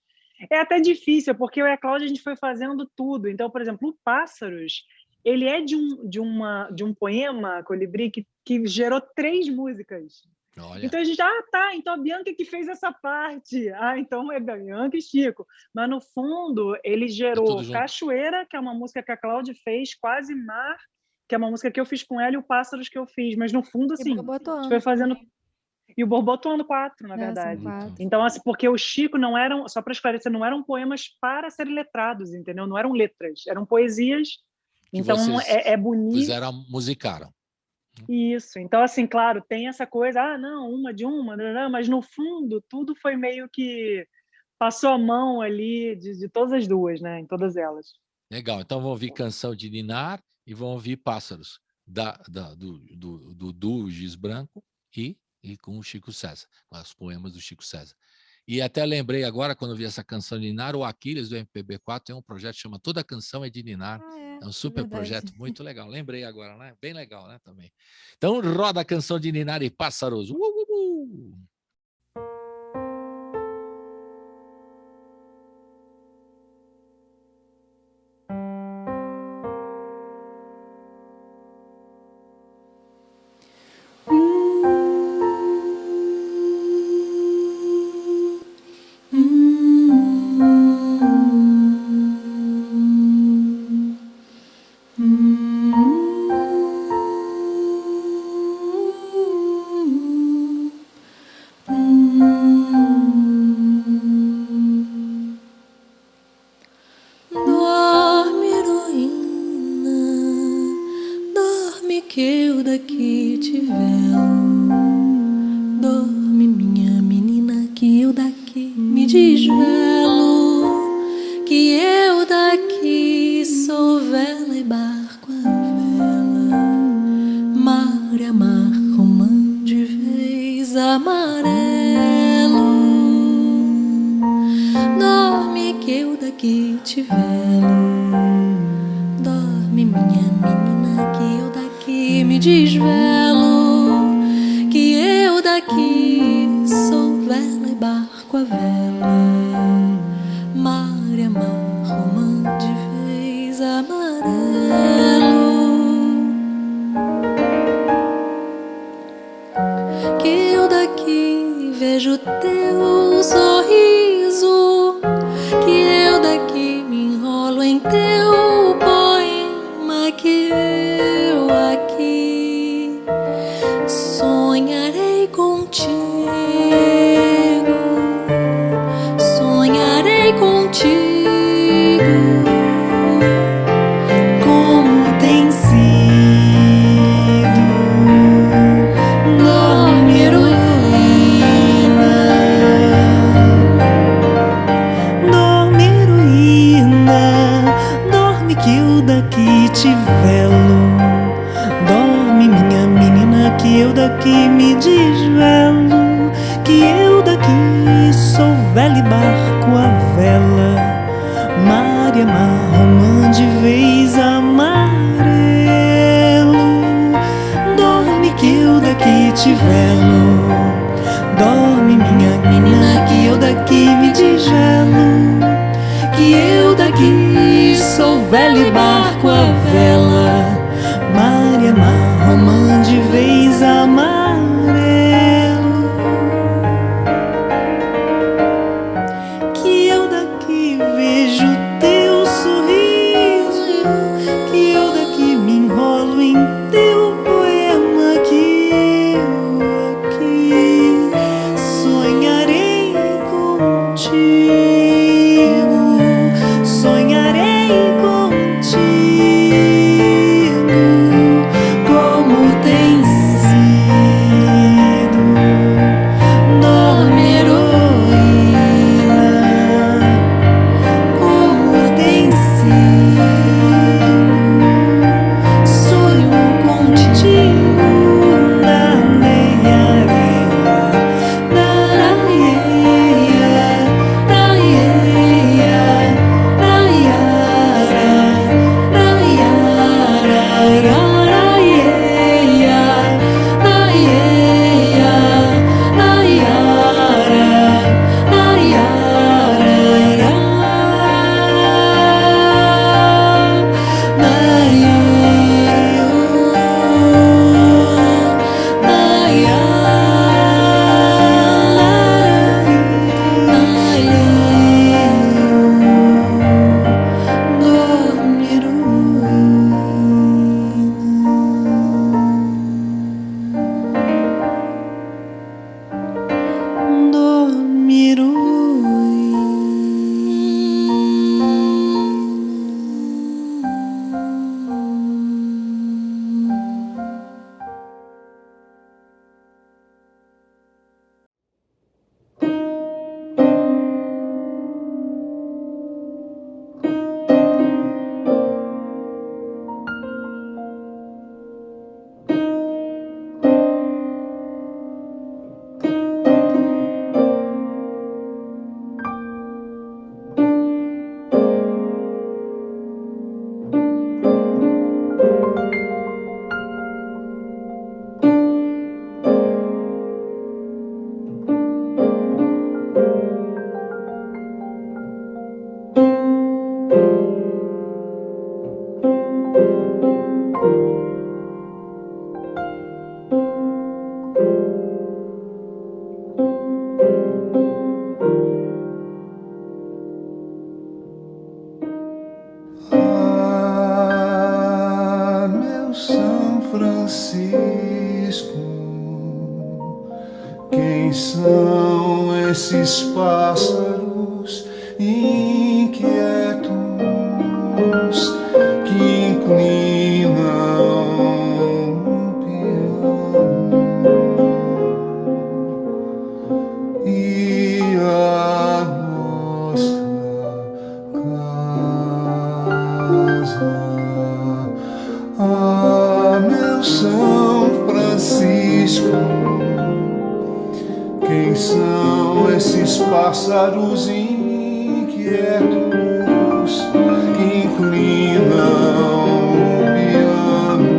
é até difícil, porque eu e a Cláudia a gente foi fazendo tudo. Então, por exemplo, o Pássaros, ele é de um poema, Colibri, que gerou 3 músicas. Olha, Então a gente, tá, então a Bianca que fez essa parte. Então é Bianca e Chico. Mas no fundo, ele é tudo gerou junto. Cachoeira, que é uma música que a Cláudia fez, Quase Mar, que é uma música que eu fiz com ela, e o Pássaros que eu fiz. Mas no fundo, E assim, a gente foi Borbotoando fazendo. também. E o Borbotoando 4, na É, são verdade. Então, 4. Então, assim, porque o Chico não eram, só para esclarecer, não eram poemas para serem letrados, entendeu? Não eram letras, eram poesias. que Então vocês é bonito. fizeram, musicaram. Isso. Então, assim, claro, tem essa coisa, não, uma de uma, mas no fundo tudo foi meio que passou a mão ali de todas as duas, né? Em todas elas. Legal. Então vamos ouvir Canção de Ninar e vamos ouvir Pássaros do Giz Branco e com o Chico César, com os poemas do Chico César. E até lembrei agora, quando vi essa canção de Ninar, o Aquiles do MPB4 tem um projeto que chama Toda Canção é de Ninar. É um super verdade. projeto, muito legal. Lembrei agora, né? Bem legal, né? Também. Então, roda a canção de Ninar e Pássaros. Dorme, heroína, dorme que eu daqui te velo. Dorme, minha menina, que eu daqui me desvelo. Que eu daqui sou vela e barco a vela. Mar e mar, romã de vez amarelo. Dorme que eu daqui te velo. Dorme, minha menina, que eu daqui me desvelo. Que eu daqui sou vela e barco a vela. Mar e mar, romã de vez amarelo. Que eu daqui vejo teu sorriso. Que eu daqui me enrolo em teu poema. Que eu aqui sonharei contigo. Sonharei contigo. Como tem sido. Dorme, heroína. Dorme, heroína, dorme que eu daqui te velo. Dorme, minha menina, que eu daqui me desvelo. Que eu daqui sou vela e barco a vela. Mar e mar, romã de vez amarelo. Dorme que eu daqui te velo. Dorme, minha menina, que eu daqui me desvelo. Que eu daqui sou vela e barco a vela. Mar e mar, romã de vez amarelo. Que eu daqui vejo teu sorriso. Que eu daqui me enrolo em teu poema. Que eu aqui sonharei contigo. Sonharei contigo. Como tem sido. Dorme, heroína. Como tem sido. Sonho Francisco, quem são esses pássaros inquietos que inclinam o piano e a nossa casa? Ah, meu São Francisco, quem são esses pássaros inquietos que inclinam o piano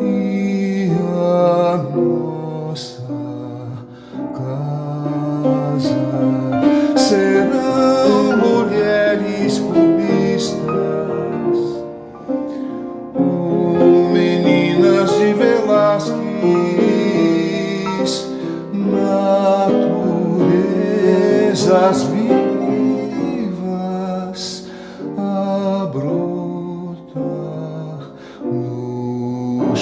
e a nossa casa? Serão mulheres cubistas ou meninas de Velázquez, naturezas vivas a brotar no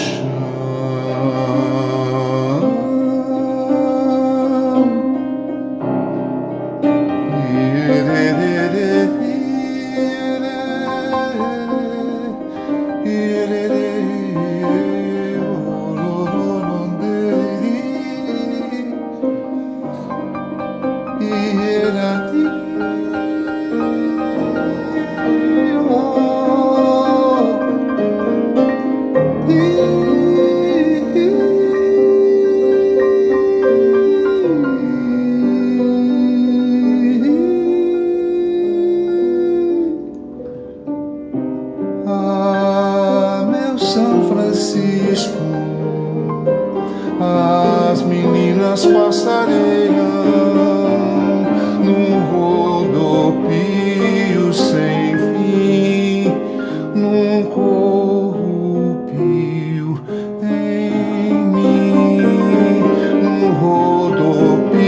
Ah, meu São Francisco, as meninas passareiam num rodopio sem fim, num corrupio em mim, num rodopio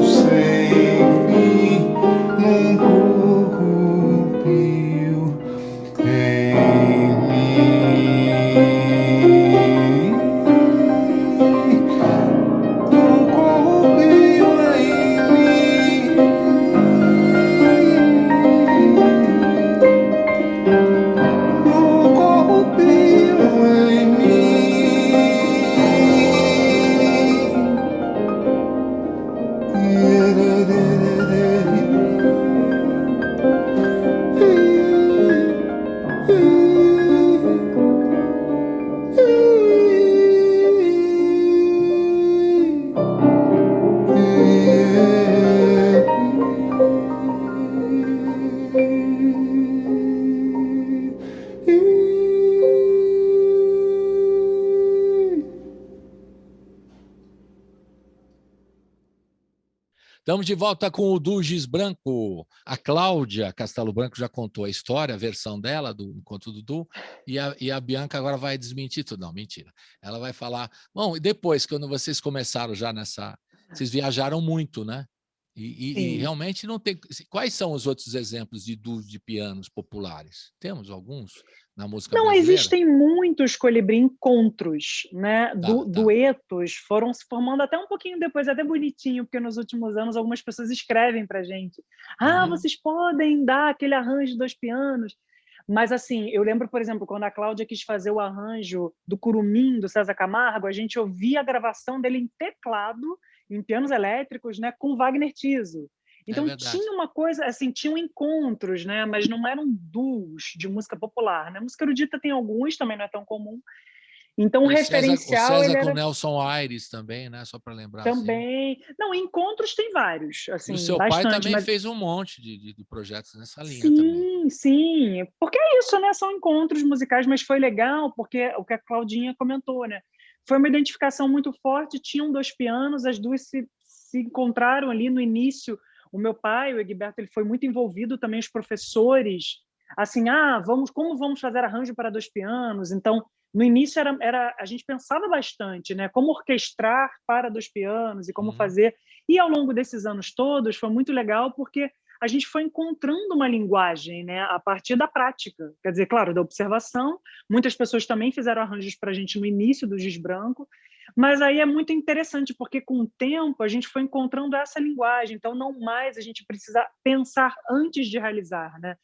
sem fim, num corrupio em mim, num corrupio em mim, num corrupio em Estamos de volta com o Dugis Branco. A Cláudia Castelo Branco já contou a história, a versão dela do Encontro do Du, e a Bianca agora vai desmentir tudo. Não, mentira. Ela vai falar... Bom, e depois, quando vocês começaram já nessa... Vocês viajaram muito, né? E realmente não tem... Quais são os outros exemplos de Dus de pianos populares? Temos alguns na música Não, brasileira? existem muitos colibri encontros, né? Duetos foram se formando até um pouquinho depois, até bonitinho, porque nos últimos anos algumas pessoas escrevem para a gente. Ah, vocês podem dar aquele arranjo de 2 pianos. Mas, assim, eu lembro, por exemplo, quando a Cláudia quis fazer o arranjo do Curumim, do César Camargo, a gente ouvia a gravação dele em teclado, em pianos elétricos, né, com Wagner Tiso. Então, tinha uma coisa, assim, tinham encontros, né, mas não eram duos de música popular, né? Música erudita tem alguns, também não é tão comum. Então, o referencial... O César com Nelson Aires também, né? Só para lembrar. Também. Assim. Não, encontros tem vários. Assim, e o seu bastante, pai também fez um monte de projetos nessa linha sim, também. Sim, porque é isso, né? São encontros musicais, mas foi legal, porque o que a Claudinha comentou, né? Foi uma identificação muito forte, tinham 2 pianos, as duas se encontraram ali no início. O meu pai, o Egberto, ele foi muito envolvido também, os professores, assim, como vamos fazer arranjo para 2 pianos? Então, no início a gente pensava bastante, né? Como orquestrar para 2 pianos e como fazer. E ao longo desses anos todos foi muito legal, porque a gente foi encontrando uma linguagem, né, a partir da prática. Quer dizer, claro, da observação. Muitas pessoas também fizeram arranjos para a gente no início do Giz Branco, mas aí é muito interessante, porque com o tempo a gente foi encontrando essa linguagem, então não mais a gente precisa pensar antes de realizar, né?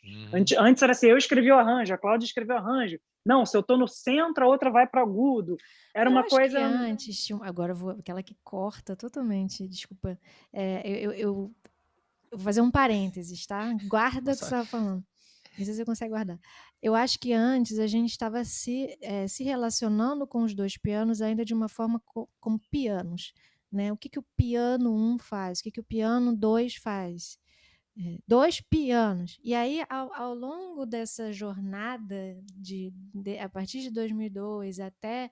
Antes era assim, eu escrevi o arranjo, a Cláudia escreveu o arranjo. Não, se eu estou no centro, a outra vai para o agudo. Era Eu uma acho coisa... que antes, agora eu vou, aquela que corta totalmente, desculpa. Eu vou fazer um parênteses, tá? Guarda o que você estava falando. Não sei se você consegue guardar. Eu acho que antes a gente estava se relacionando com os dois pianos ainda de uma forma como pianos, né? O que o piano 1 faz? O que o piano 2 faz? Dois pianos. E aí, ao longo dessa jornada, a partir de 2002 até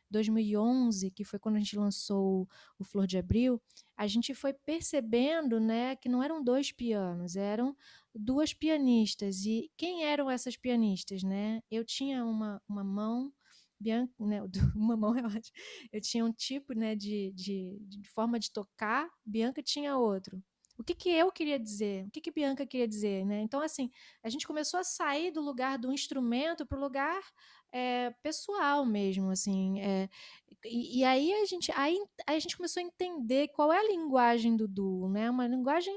2011, que foi quando a gente lançou o Flor de Abril, a gente foi percebendo, né, que não eram dois pianos, eram duas pianistas. E quem eram essas pianistas, né? Eu tinha uma mão, Bianca, né, uma mão é ótimo. Eu tinha um tipo, né, de forma de tocar, Bianca tinha outro. O que eu queria dizer? O que Bianca queria dizer, né? Então, assim, a gente começou a sair do lugar do instrumento para o lugar pessoal mesmo, assim. E aí a gente começou a entender qual é a linguagem do duo, né? Uma linguagem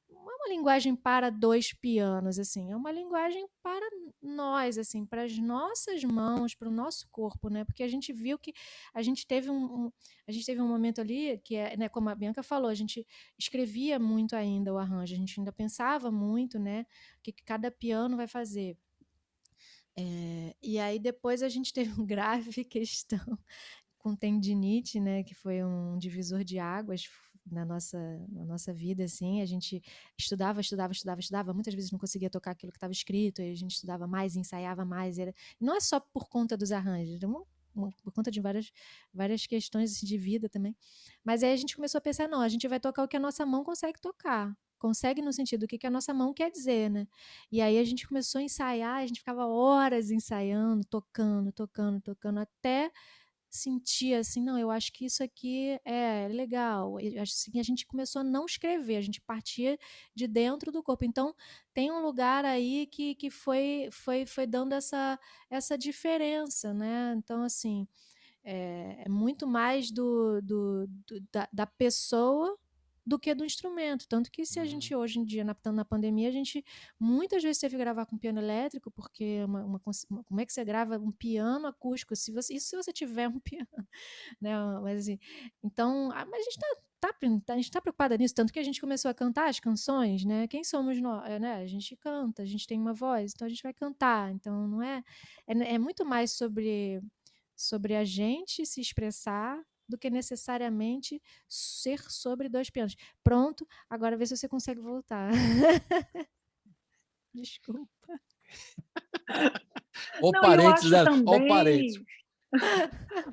não é uma linguagem para dois pianos, assim, é uma linguagem para nós, assim, para as nossas mãos, para o nosso corpo, né? Porque a gente viu que a gente teve a gente teve um momento ali que né, como a Bianca falou, a gente escrevia muito ainda o arranjo, a gente ainda pensava muito, né, o que cada piano vai fazer. E aí depois a gente teve uma grave questão com tendinite, né, que foi um divisor de águas na nossa vida, assim. A gente estudava, muitas vezes não conseguia tocar aquilo que estava escrito, aí a gente estudava mais, ensaiava mais. Não é só por conta dos arranjos, por conta de várias questões assim, de vida também. Mas aí a gente começou a pensar, não, a gente vai tocar o que a nossa mão consegue tocar. Consegue no sentido do que a nossa mão quer dizer, né? E aí a gente começou a ensaiar, a gente ficava horas ensaiando, tocando, até sentir assim, não, eu acho que isso aqui é legal. Assim, a gente começou a não escrever, a gente partia de dentro do corpo. Então, tem um lugar aí que foi dando essa diferença, né? Então, assim, é muito mais da pessoa do que do instrumento. Tanto que se a gente hoje em dia, na pandemia, a gente muitas vezes teve que gravar com piano elétrico, porque como é que você grava um piano acústico? Isso se você tiver um piano, né? Mas assim, então, mas a gente a gente está preocupada nisso, tanto que a gente começou a cantar as canções, né? Quem somos nós, né? A gente canta, a gente tem uma voz, então a gente vai cantar. Então não é muito mais sobre a gente se expressar do que necessariamente ser sobre dois pianos. Pronto, agora vê se você consegue voltar. Desculpa. Ou Não, eu parênteses, acho ou também... parênteses.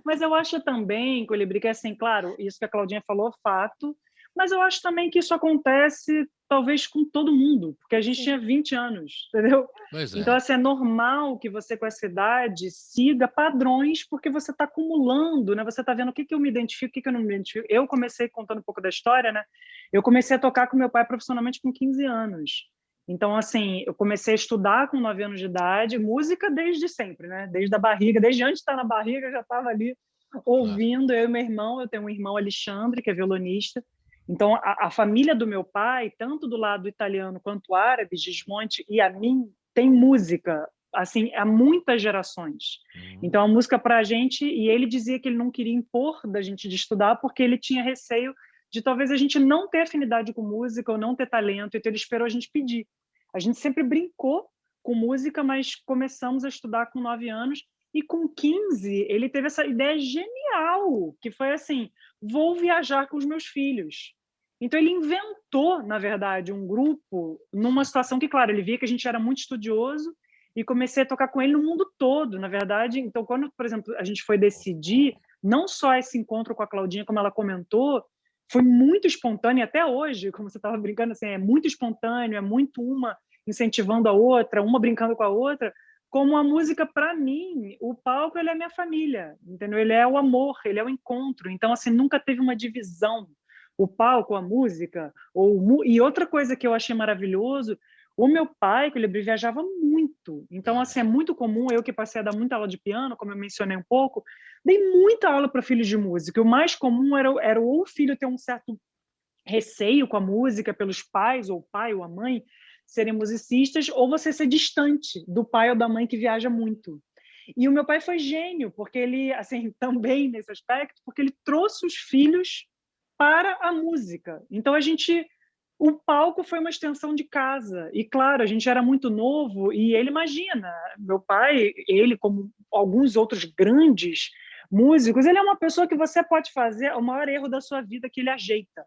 Mas eu acho também, Colibri, que assim, claro, isso que a Claudinha falou, fato, mas eu acho também que isso acontece talvez com todo mundo, porque a gente Sim. tinha 20 anos, entendeu? Pois é. Então, assim, é normal que você, com essa idade, siga padrões, porque você está acumulando, né? Você está vendo o que eu me identifico, o que eu não me identifico. Eu comecei, contando um pouco da história, né? Eu comecei a tocar com meu pai profissionalmente com 15 anos. Então, assim, eu comecei a estudar com 9 anos de idade, música desde sempre, né? Desde a barriga, desde antes de estar na barriga, eu já estava ali ouvindo. Eu e meu irmão, eu tenho um irmão, Alexandre, que é violonista. Então, a família do meu pai, tanto do lado italiano quanto árabe, Gismonte e a mim, tem música, assim, há muitas gerações. Então, a música para a gente... E ele dizia que ele não queria impor da gente de estudar, porque ele tinha receio de talvez a gente não ter afinidade com música ou não ter talento, então ele esperou a gente pedir. A gente sempre brincou com música, mas começamos a estudar com 9 anos, e com 15 ele teve essa ideia genial, que foi assim, vou viajar com os meus filhos. Então ele inventou, na verdade, um grupo numa situação que, claro, ele via que a gente era muito estudioso, e comecei a tocar com ele no mundo todo, na verdade. Então, quando, por exemplo, a gente foi decidir, não só esse encontro com a Claudinha, como ela comentou, foi muito espontâneo, até hoje, como você estava brincando, assim, é muito espontâneo, é muito uma incentivando a outra, uma brincando com a outra. Como a música, para mim, o palco, ele é minha família, entendeu? Ele é o amor, ele é o encontro. Então, assim, nunca teve uma divisão, o palco, a música. E outra coisa que eu achei maravilhoso, o meu pai, que ele viajava muito. Então, assim, é muito comum, eu que passei a dar muita aula de piano, como eu mencionei um pouco, dei muita aula para filhos de música. O mais comum era ou o filho ter um certo receio com a música pelos pais, ou o pai ou a mãe, serem musicistas, ou você ser distante do pai ou da mãe que viaja muito. E o meu pai foi gênio, porque ele, assim, também nesse aspecto, porque ele trouxe os filhos para a música. Então o palco foi uma extensão de casa. E claro, a gente era muito novo e ele imagina, meu pai, ele como alguns outros grandes músicos, ele é uma pessoa que você pode fazer o maior erro da sua vida que ele ajeita.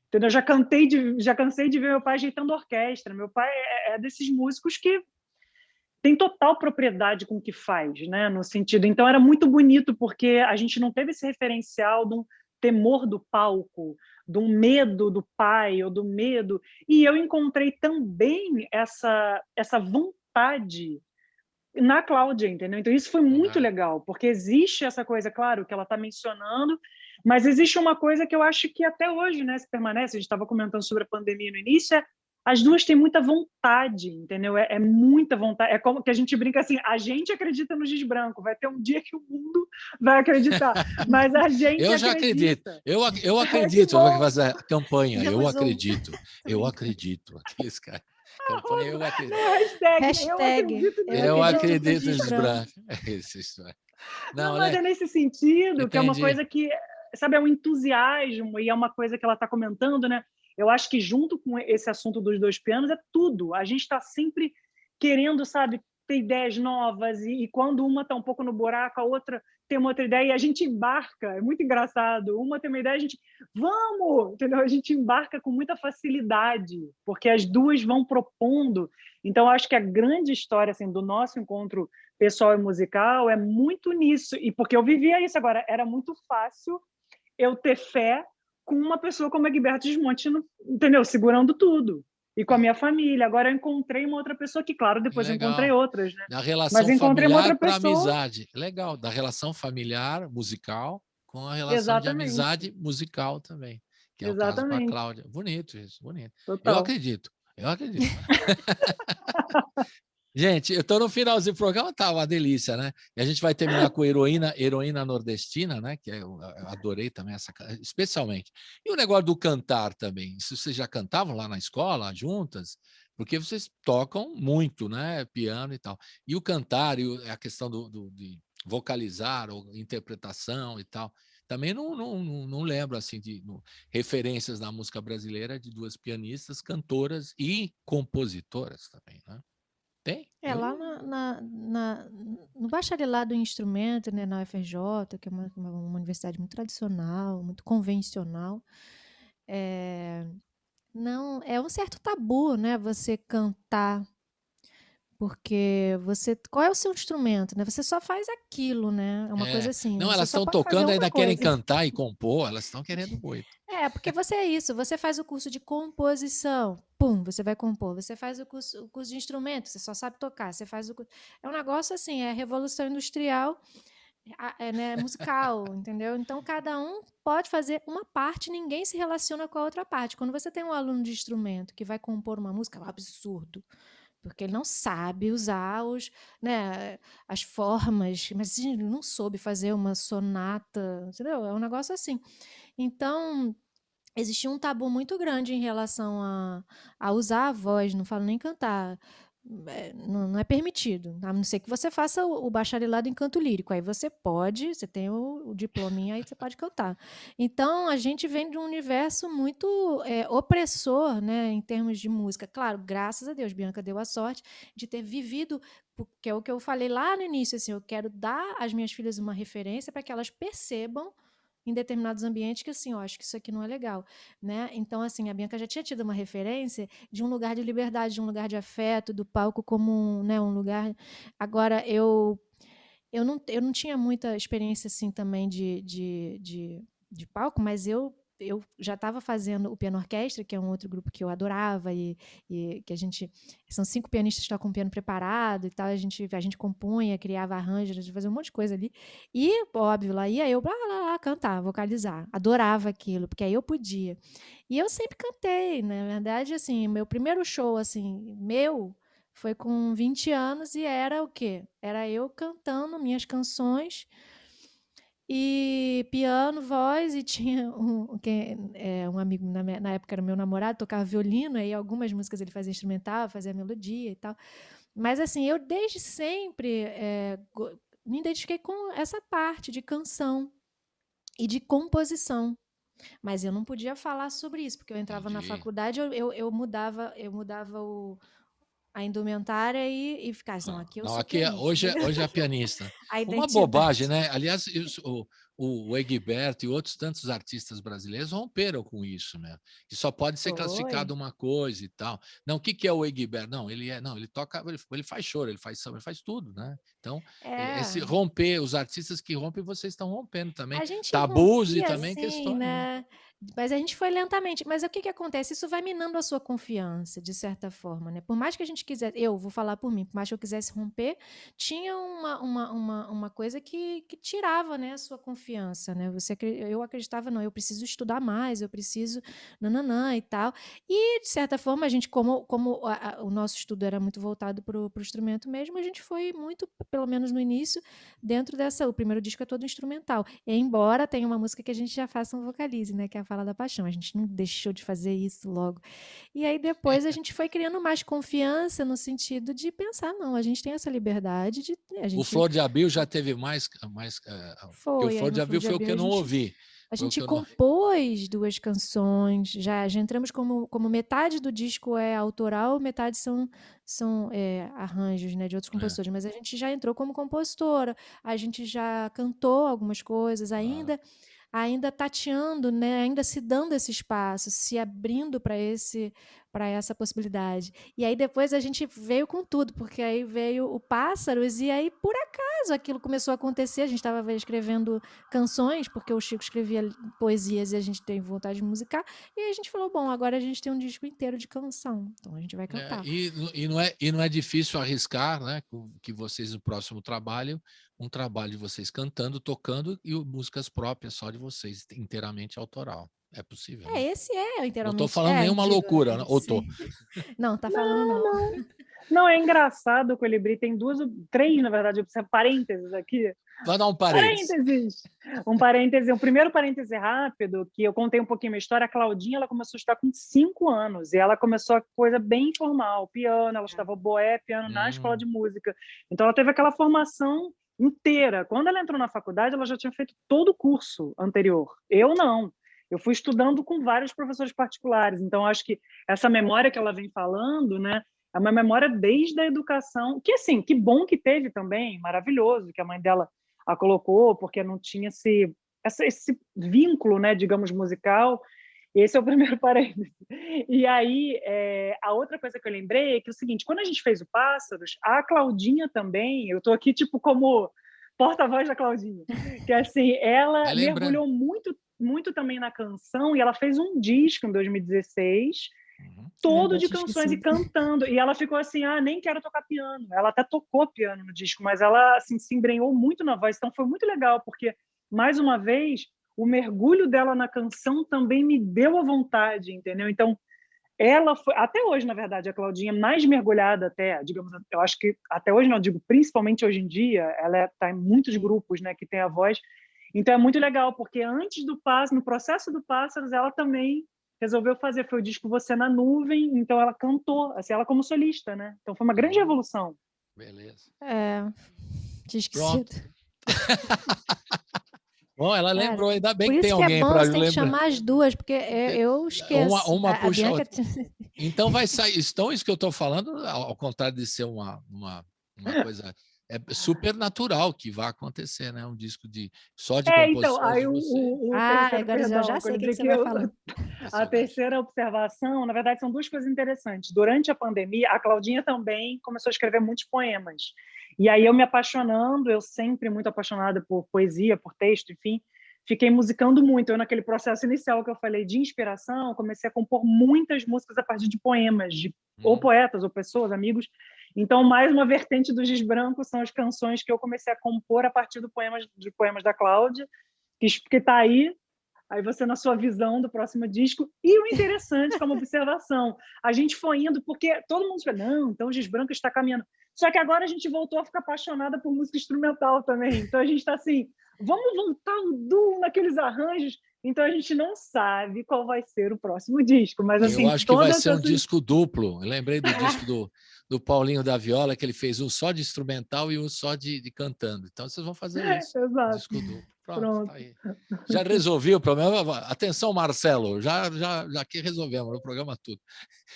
Entendeu? Já cansei de ver meu pai ajeitando orquestra. Meu pai é desses músicos que tem total propriedade com o que faz, né? No sentido. Então era muito bonito porque a gente não teve esse referencial de um temor do palco, de um medo do pai ou do medo. E eu encontrei também essa vontade na Cláudia, entendeu? Então isso foi muito legal, porque existe essa coisa, claro, que ela está mencionando, mas existe uma coisa que eu acho que até hoje, né, se permanece. A gente estava comentando sobre a pandemia no início. As duas têm muita vontade, entendeu? É muita vontade. É como que a gente brinca assim: a gente acredita no giz branco. Vai ter um dia que o mundo vai acreditar, mas a gente Eu já acredito. acredita. Eu acredito. Vai fazer a campanha. Eu Temos um. acredito. Eu acredito. Aqueles caras. Campanha, eu acredito. Não, hashtag, eu Hashtag, acredito nisso. Eu acredito no acredito giz nos branco. brancos. Não, Não, mas né? é nesse sentido que é uma Entendi. coisa que, sabe, é um entusiasmo e é uma coisa que ela está comentando, né? Eu acho que junto com esse assunto dos dois pianos é tudo. A gente está sempre querendo, sabe, ter ideias novas e quando uma está um pouco no buraco, a outra tem uma outra ideia e a gente embarca. É muito engraçado. Uma tem uma ideia, a gente, vamos, entendeu? A gente embarca com muita facilidade, porque as duas vão propondo. Então, eu acho que a grande história assim, do nosso encontro pessoal e musical é muito nisso. E porque eu vivia isso agora, era muito fácil eu ter fé com uma pessoa como a Egberto Gismonti, entendeu? Segurando tudo. E com a minha família. Agora eu encontrei uma outra pessoa que, claro, depois eu encontrei Legal. outras, né? Da Mas relação encontrei uma outra familiar para pessoa. amizade. Legal. Da relação familiar musical com a relação de Exatamente. amizade musical também. Que é o caso com a Exatamente. Cláudia. Bonito isso, bonito. Eu Total. acredito. Eu acredito. Gente, eu estou no finalzinho do programa, tá uma delícia, né? E a gente vai terminar com Heroína Nordestina, né? Que eu adorei também essa, especialmente. E o negócio do cantar também. Isso vocês já cantavam lá na escola, juntas? Porque vocês tocam muito, né? Piano e tal. E o cantar, e a questão de vocalizar, ou interpretação e tal. Também não lembro assim de referências na música brasileira de duas pianistas, cantoras e compositoras também, né? Tem? Lá no bacharelado em instrumento, né, na UFRJ, que é uma universidade muito tradicional, muito convencional, não é um certo tabu, né, você cantar, porque qual é o seu instrumento, né? Você só faz aquilo, né? É uma coisa assim, Não, você elas só estão pode fazer tocando, uma ainda querem coisa. cantar e compor, elas estão querendo muito. Porque você é isso, você faz o curso de composição, pum, você vai compor. Você faz o curso de instrumento, você só sabe tocar. Você faz é um negócio assim, é revolução industrial, né, musical, entendeu? Então, cada um pode fazer uma parte, ninguém se relaciona com a outra parte. Quando você tem um aluno de instrumento que vai compor uma música, é um absurdo, porque ele não sabe usar as formas, mas ele não soube fazer uma sonata, entendeu? É um negócio assim. Então, existia um tabu muito grande em relação a usar a voz, não falo nem cantar. Não é permitido, a não ser que você faça o bacharelado em canto lírico. Aí você tem o diplominha, aí você pode cantar. Então, a gente vem de um universo muito opressor, né, em termos de música. Claro, graças a Deus, Bianca deu a sorte de ter vivido, porque é o que eu falei lá no início, assim, eu quero dar às minhas filhas uma referência para que elas percebam em determinados ambientes que, assim, eu acho que isso aqui não é legal, né? Então, assim, a Bianca já tinha tido uma referência de um lugar de liberdade, de um lugar de afeto, do palco como um lugar... Agora, eu não tinha muita experiência, assim, também de palco, mas eu eu já estava fazendo o Piano Orquestra, que é um outro grupo que eu adorava, e que a gente... São 5 pianistas que tocam piano preparado e tal, a gente compunha, criava arranjos, a gente fazia um monte de coisa ali. E, óbvio, lá ia eu, blá, blá, blá, cantar, vocalizar. Adorava aquilo, porque aí eu podia. E eu sempre cantei, né? Na verdade, assim, meu primeiro show, assim, foi com 20 anos e era o quê? Era eu cantando minhas canções e piano, voz, e tinha um amigo, na época era meu namorado, tocava violino, aí algumas músicas ele fazia instrumental, fazia melodia e tal. Mas assim, eu desde sempre me identifiquei com essa parte de canção e de composição. Mas eu não podia falar sobre isso, porque eu entrava na Entendi. faculdade, eu mudava a indumentária e ficava assim, não, aqui eu Não, sou aqui pianista. hoje é pianista. A Uma bobagem, identidade. né? Aliás, o Egberto e outros tantos artistas brasileiros romperam com isso, né? Que só pode ser classificado Foi. uma coisa e tal. Não, o que que é o Egberto? Não, ele toca, ele faz choro, ele faz samba, ele faz tudo, né? Então, esse É. romper, os artistas que rompem, vocês estão rompendo também. A gente Tabus e rompia também assim, questões, né? né? Mas a gente foi lentamente. Mas o que que acontece? Isso vai minando a sua confiança, de certa forma, né? Por mais que a gente quisesse, eu vou falar por mim, por mais que eu quisesse romper, tinha uma coisa que tirava, né, a sua confiança, né? Eu acreditava, não, eu preciso estudar mais, eu preciso nananã e tal. E, de certa forma, a gente, como o nosso estudo era muito voltado para o instrumento mesmo, a gente foi muito, pelo menos no início, dentro dessa. O primeiro disco é todo instrumental. Embora tenha uma música que a gente já faça um vocalize, né? Que é a Fala da Paixão. A gente não deixou de fazer isso logo. E aí depois a gente foi criando mais confiança no sentido de pensar, não, a gente tem essa liberdade de. A O gente Flor de Abril já teve porque o foi, aí Flor de no Flor Abril de foi o que Abril eu não ouvi. a Foi o que gente eu não. compôs 2 canções, já entramos como metade do disco é autoral, metade são arranjos, né, de outros É, compositores, mas a gente já entrou como compositora, a gente já cantou algumas coisas, claro. ainda tateando, né, ainda se dando esse espaço, se abrindo para essa possibilidade. E aí depois a gente veio com tudo, porque aí veio o Pássaros e aí por acaso aquilo começou a acontecer, a gente estava escrevendo canções, porque o Chico escrevia poesias e a gente tem vontade de musicar, e aí a gente falou, bom, agora a gente tem um disco inteiro de canção, então a gente vai cantar. E não é difícil arriscar, né? Que vocês, no próximo trabalho, um trabalho de vocês cantando, tocando e músicas próprias só de vocês, inteiramente autoral. É possível, né? Esse é Não estou inteiramente, falando nenhuma digo, loucura, né? Ou tô? sim. Não, tá falando não. Não, é engraçado, o Colibri tem 3, na verdade, parênteses aqui. Vai dar um parênteses. Parênteses! Um parêntese, um primeiro parêntese rápido, que eu contei um pouquinho a minha história. A Claudinha, ela começou a estudar com 5 anos, e ela começou a coisa bem informal, piano, ela estava boé, piano na escola de música. Então ela teve aquela formação inteira. Quando ela entrou na faculdade, ela já tinha feito todo o curso anterior. Eu não. Eu fui estudando com vários professores particulares. Então acho que essa memória que ela vem falando, né, é uma memória desde a educação, que assim, que bom que teve também, maravilhoso, que a mãe dela a colocou, porque não tinha esse vínculo, né, digamos, musical. Esse é o primeiro parênteses. E aí, a outra coisa que eu lembrei é que é o seguinte, quando a gente fez o Pássaros, a Claudinha também, eu estou aqui tipo como porta-voz da Claudinha, que assim, ela mergulhou muito, muito também na canção, e ela fez um disco em 2016, todo de canções e cantando. E ela ficou assim, nem quero tocar piano. Ela até tocou piano no disco, mas ela assim, se embrenhou muito na voz. Então foi muito legal, porque, mais uma vez, o mergulho dela na canção também me deu a vontade, entendeu? Então, ela foi, até hoje, na verdade, a Claudinha mais mergulhada até, digamos, eu acho que até hoje, não digo, principalmente hoje em dia, ela está em muitos grupos, né, que tem a voz. Então é muito legal, porque antes do Pássaros, no processo do Pássaros, ela também resolveu fazer, foi o disco Você na Nuvem, então ela cantou, assim, ela como solista, né? Então foi uma grande revolução. Beleza. Tinha esquecido. Bom, ela lembrou, ainda bem por que tem isso que alguém é bom, para você tem que lembrar. chamar as duas, porque eu esqueço. Uma puxa a Bianca... outra. Então vai sair. Então, isso que eu estou falando, ao contrário de ser uma coisa super natural que vai acontecer, né? Um disco só de composições então, aí de você. Agora eu já sei o que você vai falar. A terceira observação, na verdade, são 2 coisas interessantes. Durante a pandemia, a Claudinha também começou a escrever muitos poemas. E aí eu me apaixonando, eu sempre muito apaixonada por poesia, por texto, enfim, fiquei musicando muito. Eu, naquele processo inicial que eu falei de inspiração, comecei a compor muitas músicas a partir de poemas, de ou poetas, ou pessoas, amigos. Então, mais uma vertente do Giz Branco são as canções que eu comecei a compor a partir de poemas da Cláudia, que está aí você na sua visão do próximo disco. E o interessante, como observação, a gente foi indo, porque todo mundo fala, não, então o Giz Branco está caminhando. Só que agora a gente voltou a ficar apaixonada por música instrumental também. Então a gente está assim, vamos voltar o duo naqueles arranjos. Então a gente não sabe qual vai ser o próximo disco. Mas, assim, eu acho que vai ser um disco duplo. Eu lembrei do disco do Paulinho da Viola, que ele fez um só de instrumental e um só de cantando. Então vocês vão fazer isso. Exato. Disco duplo. Pronto. Tá aí. Já resolvi o problema. Atenção, Marcelo, já que resolvemos no programa tudo.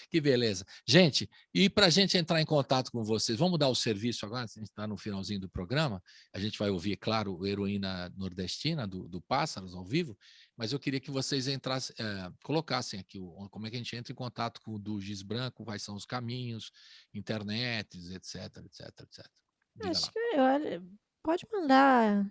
Que beleza. Gente, e para a gente entrar em contato com vocês, vamos dar o serviço agora, a gente está no finalzinho do programa, a gente vai ouvir, claro, o Heroína Nordestina, do Pássaros, ao vivo, mas eu queria que vocês entrassem, colocassem aqui como é que a gente entra em contato com o do Giz Branco, quais são os caminhos, internet, etc. Diga Acho lá. que olha, pode mandar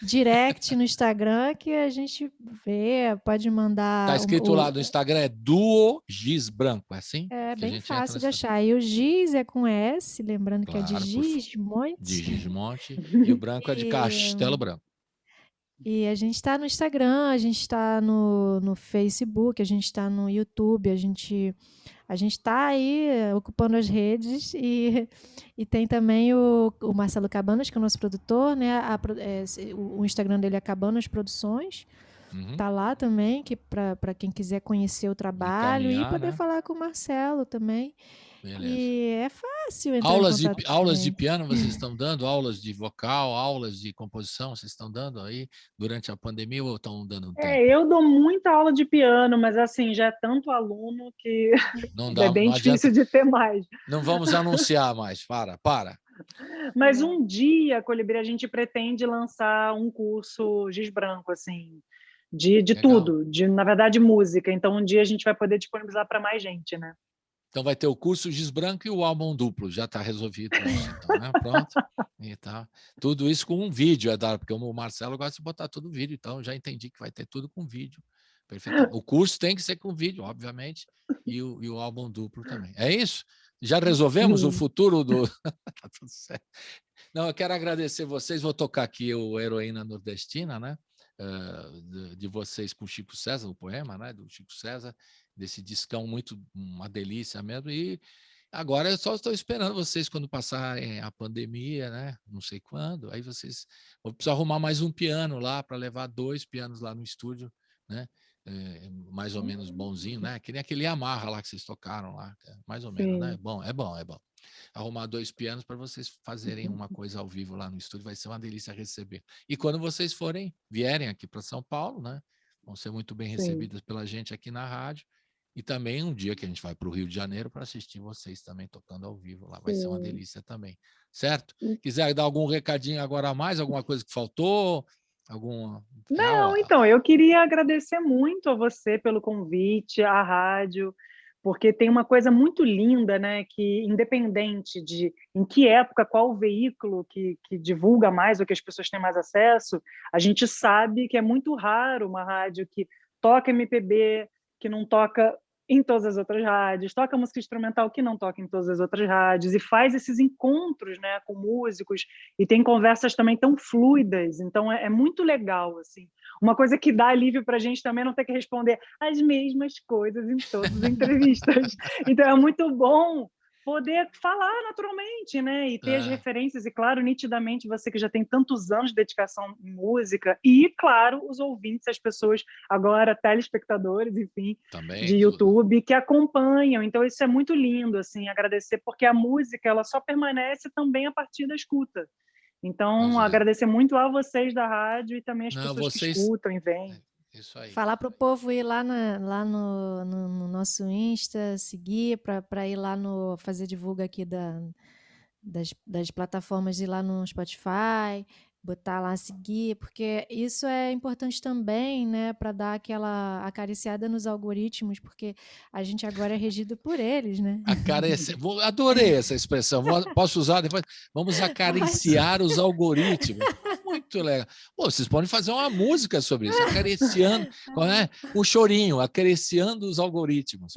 direct no Instagram que a gente vê, pode mandar. Está escrito lá no Instagram, é Duo Giz Branco, é assim? É Que a bem gente entra fácil no de Instagram. achar. E o Giz é com S, lembrando que é de Claro, Gismonte. De Gismonte, e o branco é de Castelo Branco. E a gente está no Instagram, a gente está no Facebook, a gente está no YouTube, a gente está aí ocupando as redes e tem também o Marcelo Cabanas, que é o nosso produtor, né? O Instagram dele é Cabanas Produções. Tá lá também, que para quem quiser conhecer o trabalho e poder falar com o Marcelo também. Beleza. E é fácil entrar Aulas em contato aulas de também. piano vocês estão dando? Aulas de vocal, aulas de composição vocês estão dando aí durante a pandemia ou estão dando tempo? Eu dou muita aula de piano, mas assim, já é tanto aluno que Não dá, é bem não difícil adianta. de ter mais. Não vamos anunciar mais, para. Mas um dia, Colibri, a gente pretende lançar um curso Giz Branco, assim, de Legal. tudo, na verdade, música. Então, um dia a gente vai poder disponibilizar para mais gente, né? Então vai ter o curso Giz Branco e o álbum duplo, já está resolvido isso, então, né? Pronto. E tá. Tudo isso com um vídeo, porque o Marcelo gosta de botar tudo vídeo, então já entendi que vai ter tudo com vídeo. Perfeito. O curso tem que ser com vídeo, obviamente, e o álbum duplo também. É isso? Já resolvemos o futuro do... Tá tudo certo. Não, eu quero agradecer vocês, vou tocar aqui o Heroína Nordestina, né? De vocês com Chico César, o poema, né? Do Chico César, desse discão muito, uma delícia mesmo, e agora eu só estou esperando vocês quando passar a pandemia, né? Não sei quando, aí vocês vão precisar arrumar mais um piano lá para levar 2 pianos lá no estúdio, né? Mais ou menos bonzinho, né? Que nem aquele Yamaha lá que vocês tocaram lá, mais ou menos, né? É bom. Arrumar 2 pianos para vocês fazerem uma coisa ao vivo lá no estúdio, vai ser uma delícia receber. E quando vocês vierem aqui para São Paulo, né? Vão ser muito bem recebidas pela gente aqui na rádio. E também um dia que a gente vai para o Rio de Janeiro para assistir vocês também tocando ao vivo lá. Vai ser uma delícia também. Certo? Quiser dar algum recadinho agora a mais, alguma coisa que faltou? Não, então, eu queria agradecer muito a você pelo convite, à rádio, porque tem uma coisa muito linda, né? Que independente de em que época, qual o veículo que divulga mais ou que as pessoas têm mais acesso, a gente sabe que é muito raro uma rádio que toca MPB, que não toca em todas as outras rádios, toca música instrumental que não toca em todas as outras rádios, e faz esses encontros, né, com músicos, e tem conversas também tão fluidas, então é muito legal, assim. Uma coisa que dá alívio para a gente também não ter que responder as mesmas coisas em todas as entrevistas. Então é muito bom poder falar naturalmente, né? E ter as referências, e claro, nitidamente, você que já tem tantos anos de dedicação em música, e claro, os ouvintes, as pessoas agora, telespectadores, enfim, também, de YouTube, que acompanham. Então isso é muito lindo, assim, agradecer, porque a música, ela só permanece também a partir da escuta. Então, agradecer muito a vocês da rádio e também as pessoas que escutam e vêm. Isso aí. Falar para o povo ir lá no nosso Insta, seguir, para ir lá fazer divulga aqui das plataformas, ir lá no Spotify, botar lá, seguir, porque isso é importante também, né, para dar aquela acariciada nos algoritmos, porque a gente agora é regido por eles, né? Adorei essa expressão, posso usar depois? Vamos acariciar os algoritmos. muito legal. Pô, vocês podem fazer uma música sobre isso, acariciando, qual é? Um chorinho, acariciando os algoritmos.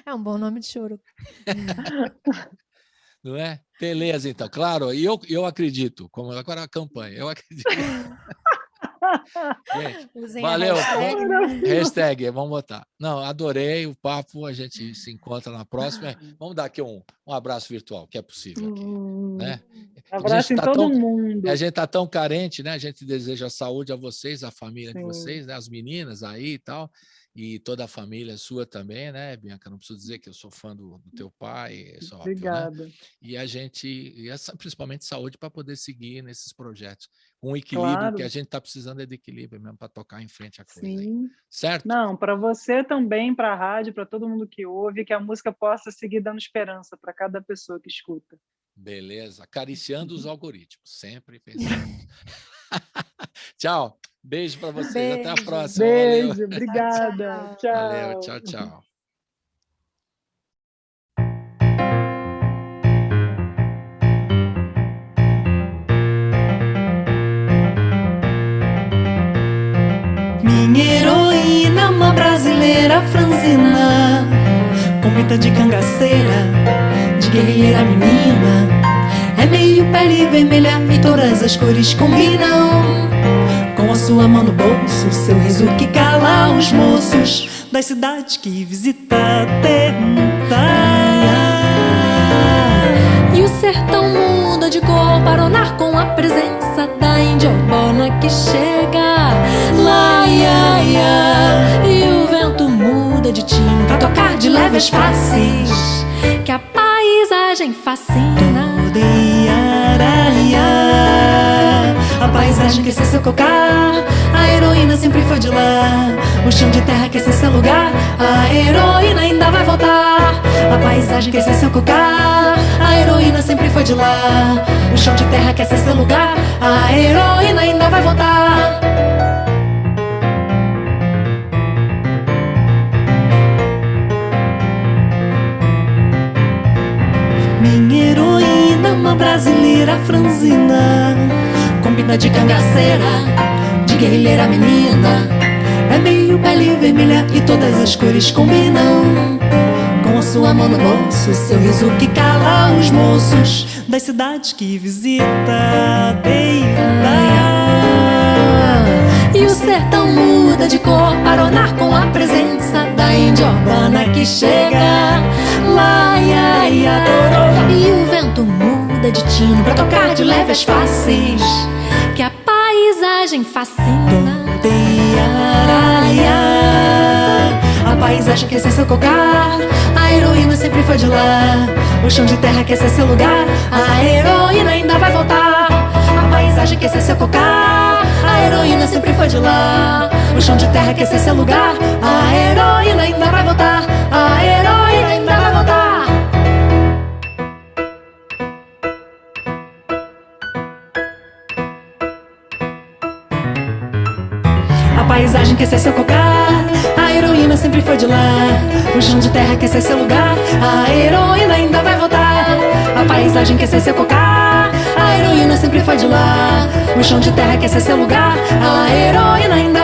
É um bom nome de choro. Não é? Beleza, então. Claro, e eu acredito, como agora a campanha, eu acredito. Gente, Usem a valeu. hashtag, né? Hashtag, vamos botar. Não, adorei o papo, a gente se encontra na próxima. Vamos dar aqui um abraço virtual, que é possível aqui, né? Abraço em tá todo tão- mundo. A gente está tão carente, né? A gente deseja saúde a vocês, a família de Sim. vocês, né? As meninas aí e tal, e toda a família sua também, né, Bianca? Não preciso dizer que eu sou fã do teu pai, isso é óbvio, né? Obrigada. E a gente, principalmente saúde para poder seguir nesses projetos, com o equilíbrio Claro. que a gente está precisando é de equilíbrio mesmo para tocar em frente a coisa aí. Sim. Certo? Não, para você também, para a rádio, para todo mundo que ouve, que a música possa seguir dando esperança para cada pessoa que escuta. Beleza. Acariciando os algoritmos, sempre pensando. Tchau. Beijo para vocês. Até a Beijo. próxima. Valeu. Beijo, obrigada. Tchau. Valeu. Tchau, tchau. Minha heroína, uma brasileira franzina, com pinta de cangaceira, de guerreira menina. É meio pele vermelha e todas as cores combinam. Com a sua mão no bolso, seu riso que cala os moços das cidades que visita E o sertão muda de cor para onar com a presença da índia urbana que chega. Lá, ia, ia. E o vento muda de tino pra tocar de leves faces, que a paisagem fascina. A paisagem que esse é seu cocar, a heroína sempre foi de lá. O chão de terra que esse é seu lugar, a heroína ainda vai voltar. A paisagem que esse é seu cocar, a heroína sempre foi de lá. O chão de terra que esse é seu lugar, a heroína ainda vai voltar. Minha heroína, uma brasileira franzina, com pinta de cangaceira, de guerrilheira menina. É meio pele vermelha e todas as cores combinam. Com a sua mão no bolso, seu riso que cala os moços das cidades que visita. E o sertão muda de cor para onar com a presença da índia urbana que chega. Lá, ia, ia. E o vento muda de tino pra tocar de leves faces, que a paisagem fascina. A paisagem que esse é seu cocar, a heroína sempre foi de lá. O chão de terra que esse é seu lugar, a heroína ainda vai voltar. A paisagem que esse é seu cocar, a heroína sempre foi de lá. O chão de terra que esse é seu lugar, a heroína ainda vai voltar. A heroína ainda vai voltar. A paisagem que esse é seu cocar, a heroína sempre foi de lá. O chão de terra que esse é seu lugar, a heroína ainda vai voltar. A paisagem que esse é seu cocar, a heroína sempre foi de lá. O chão de terra que esse é seu lugar, a heroína ainda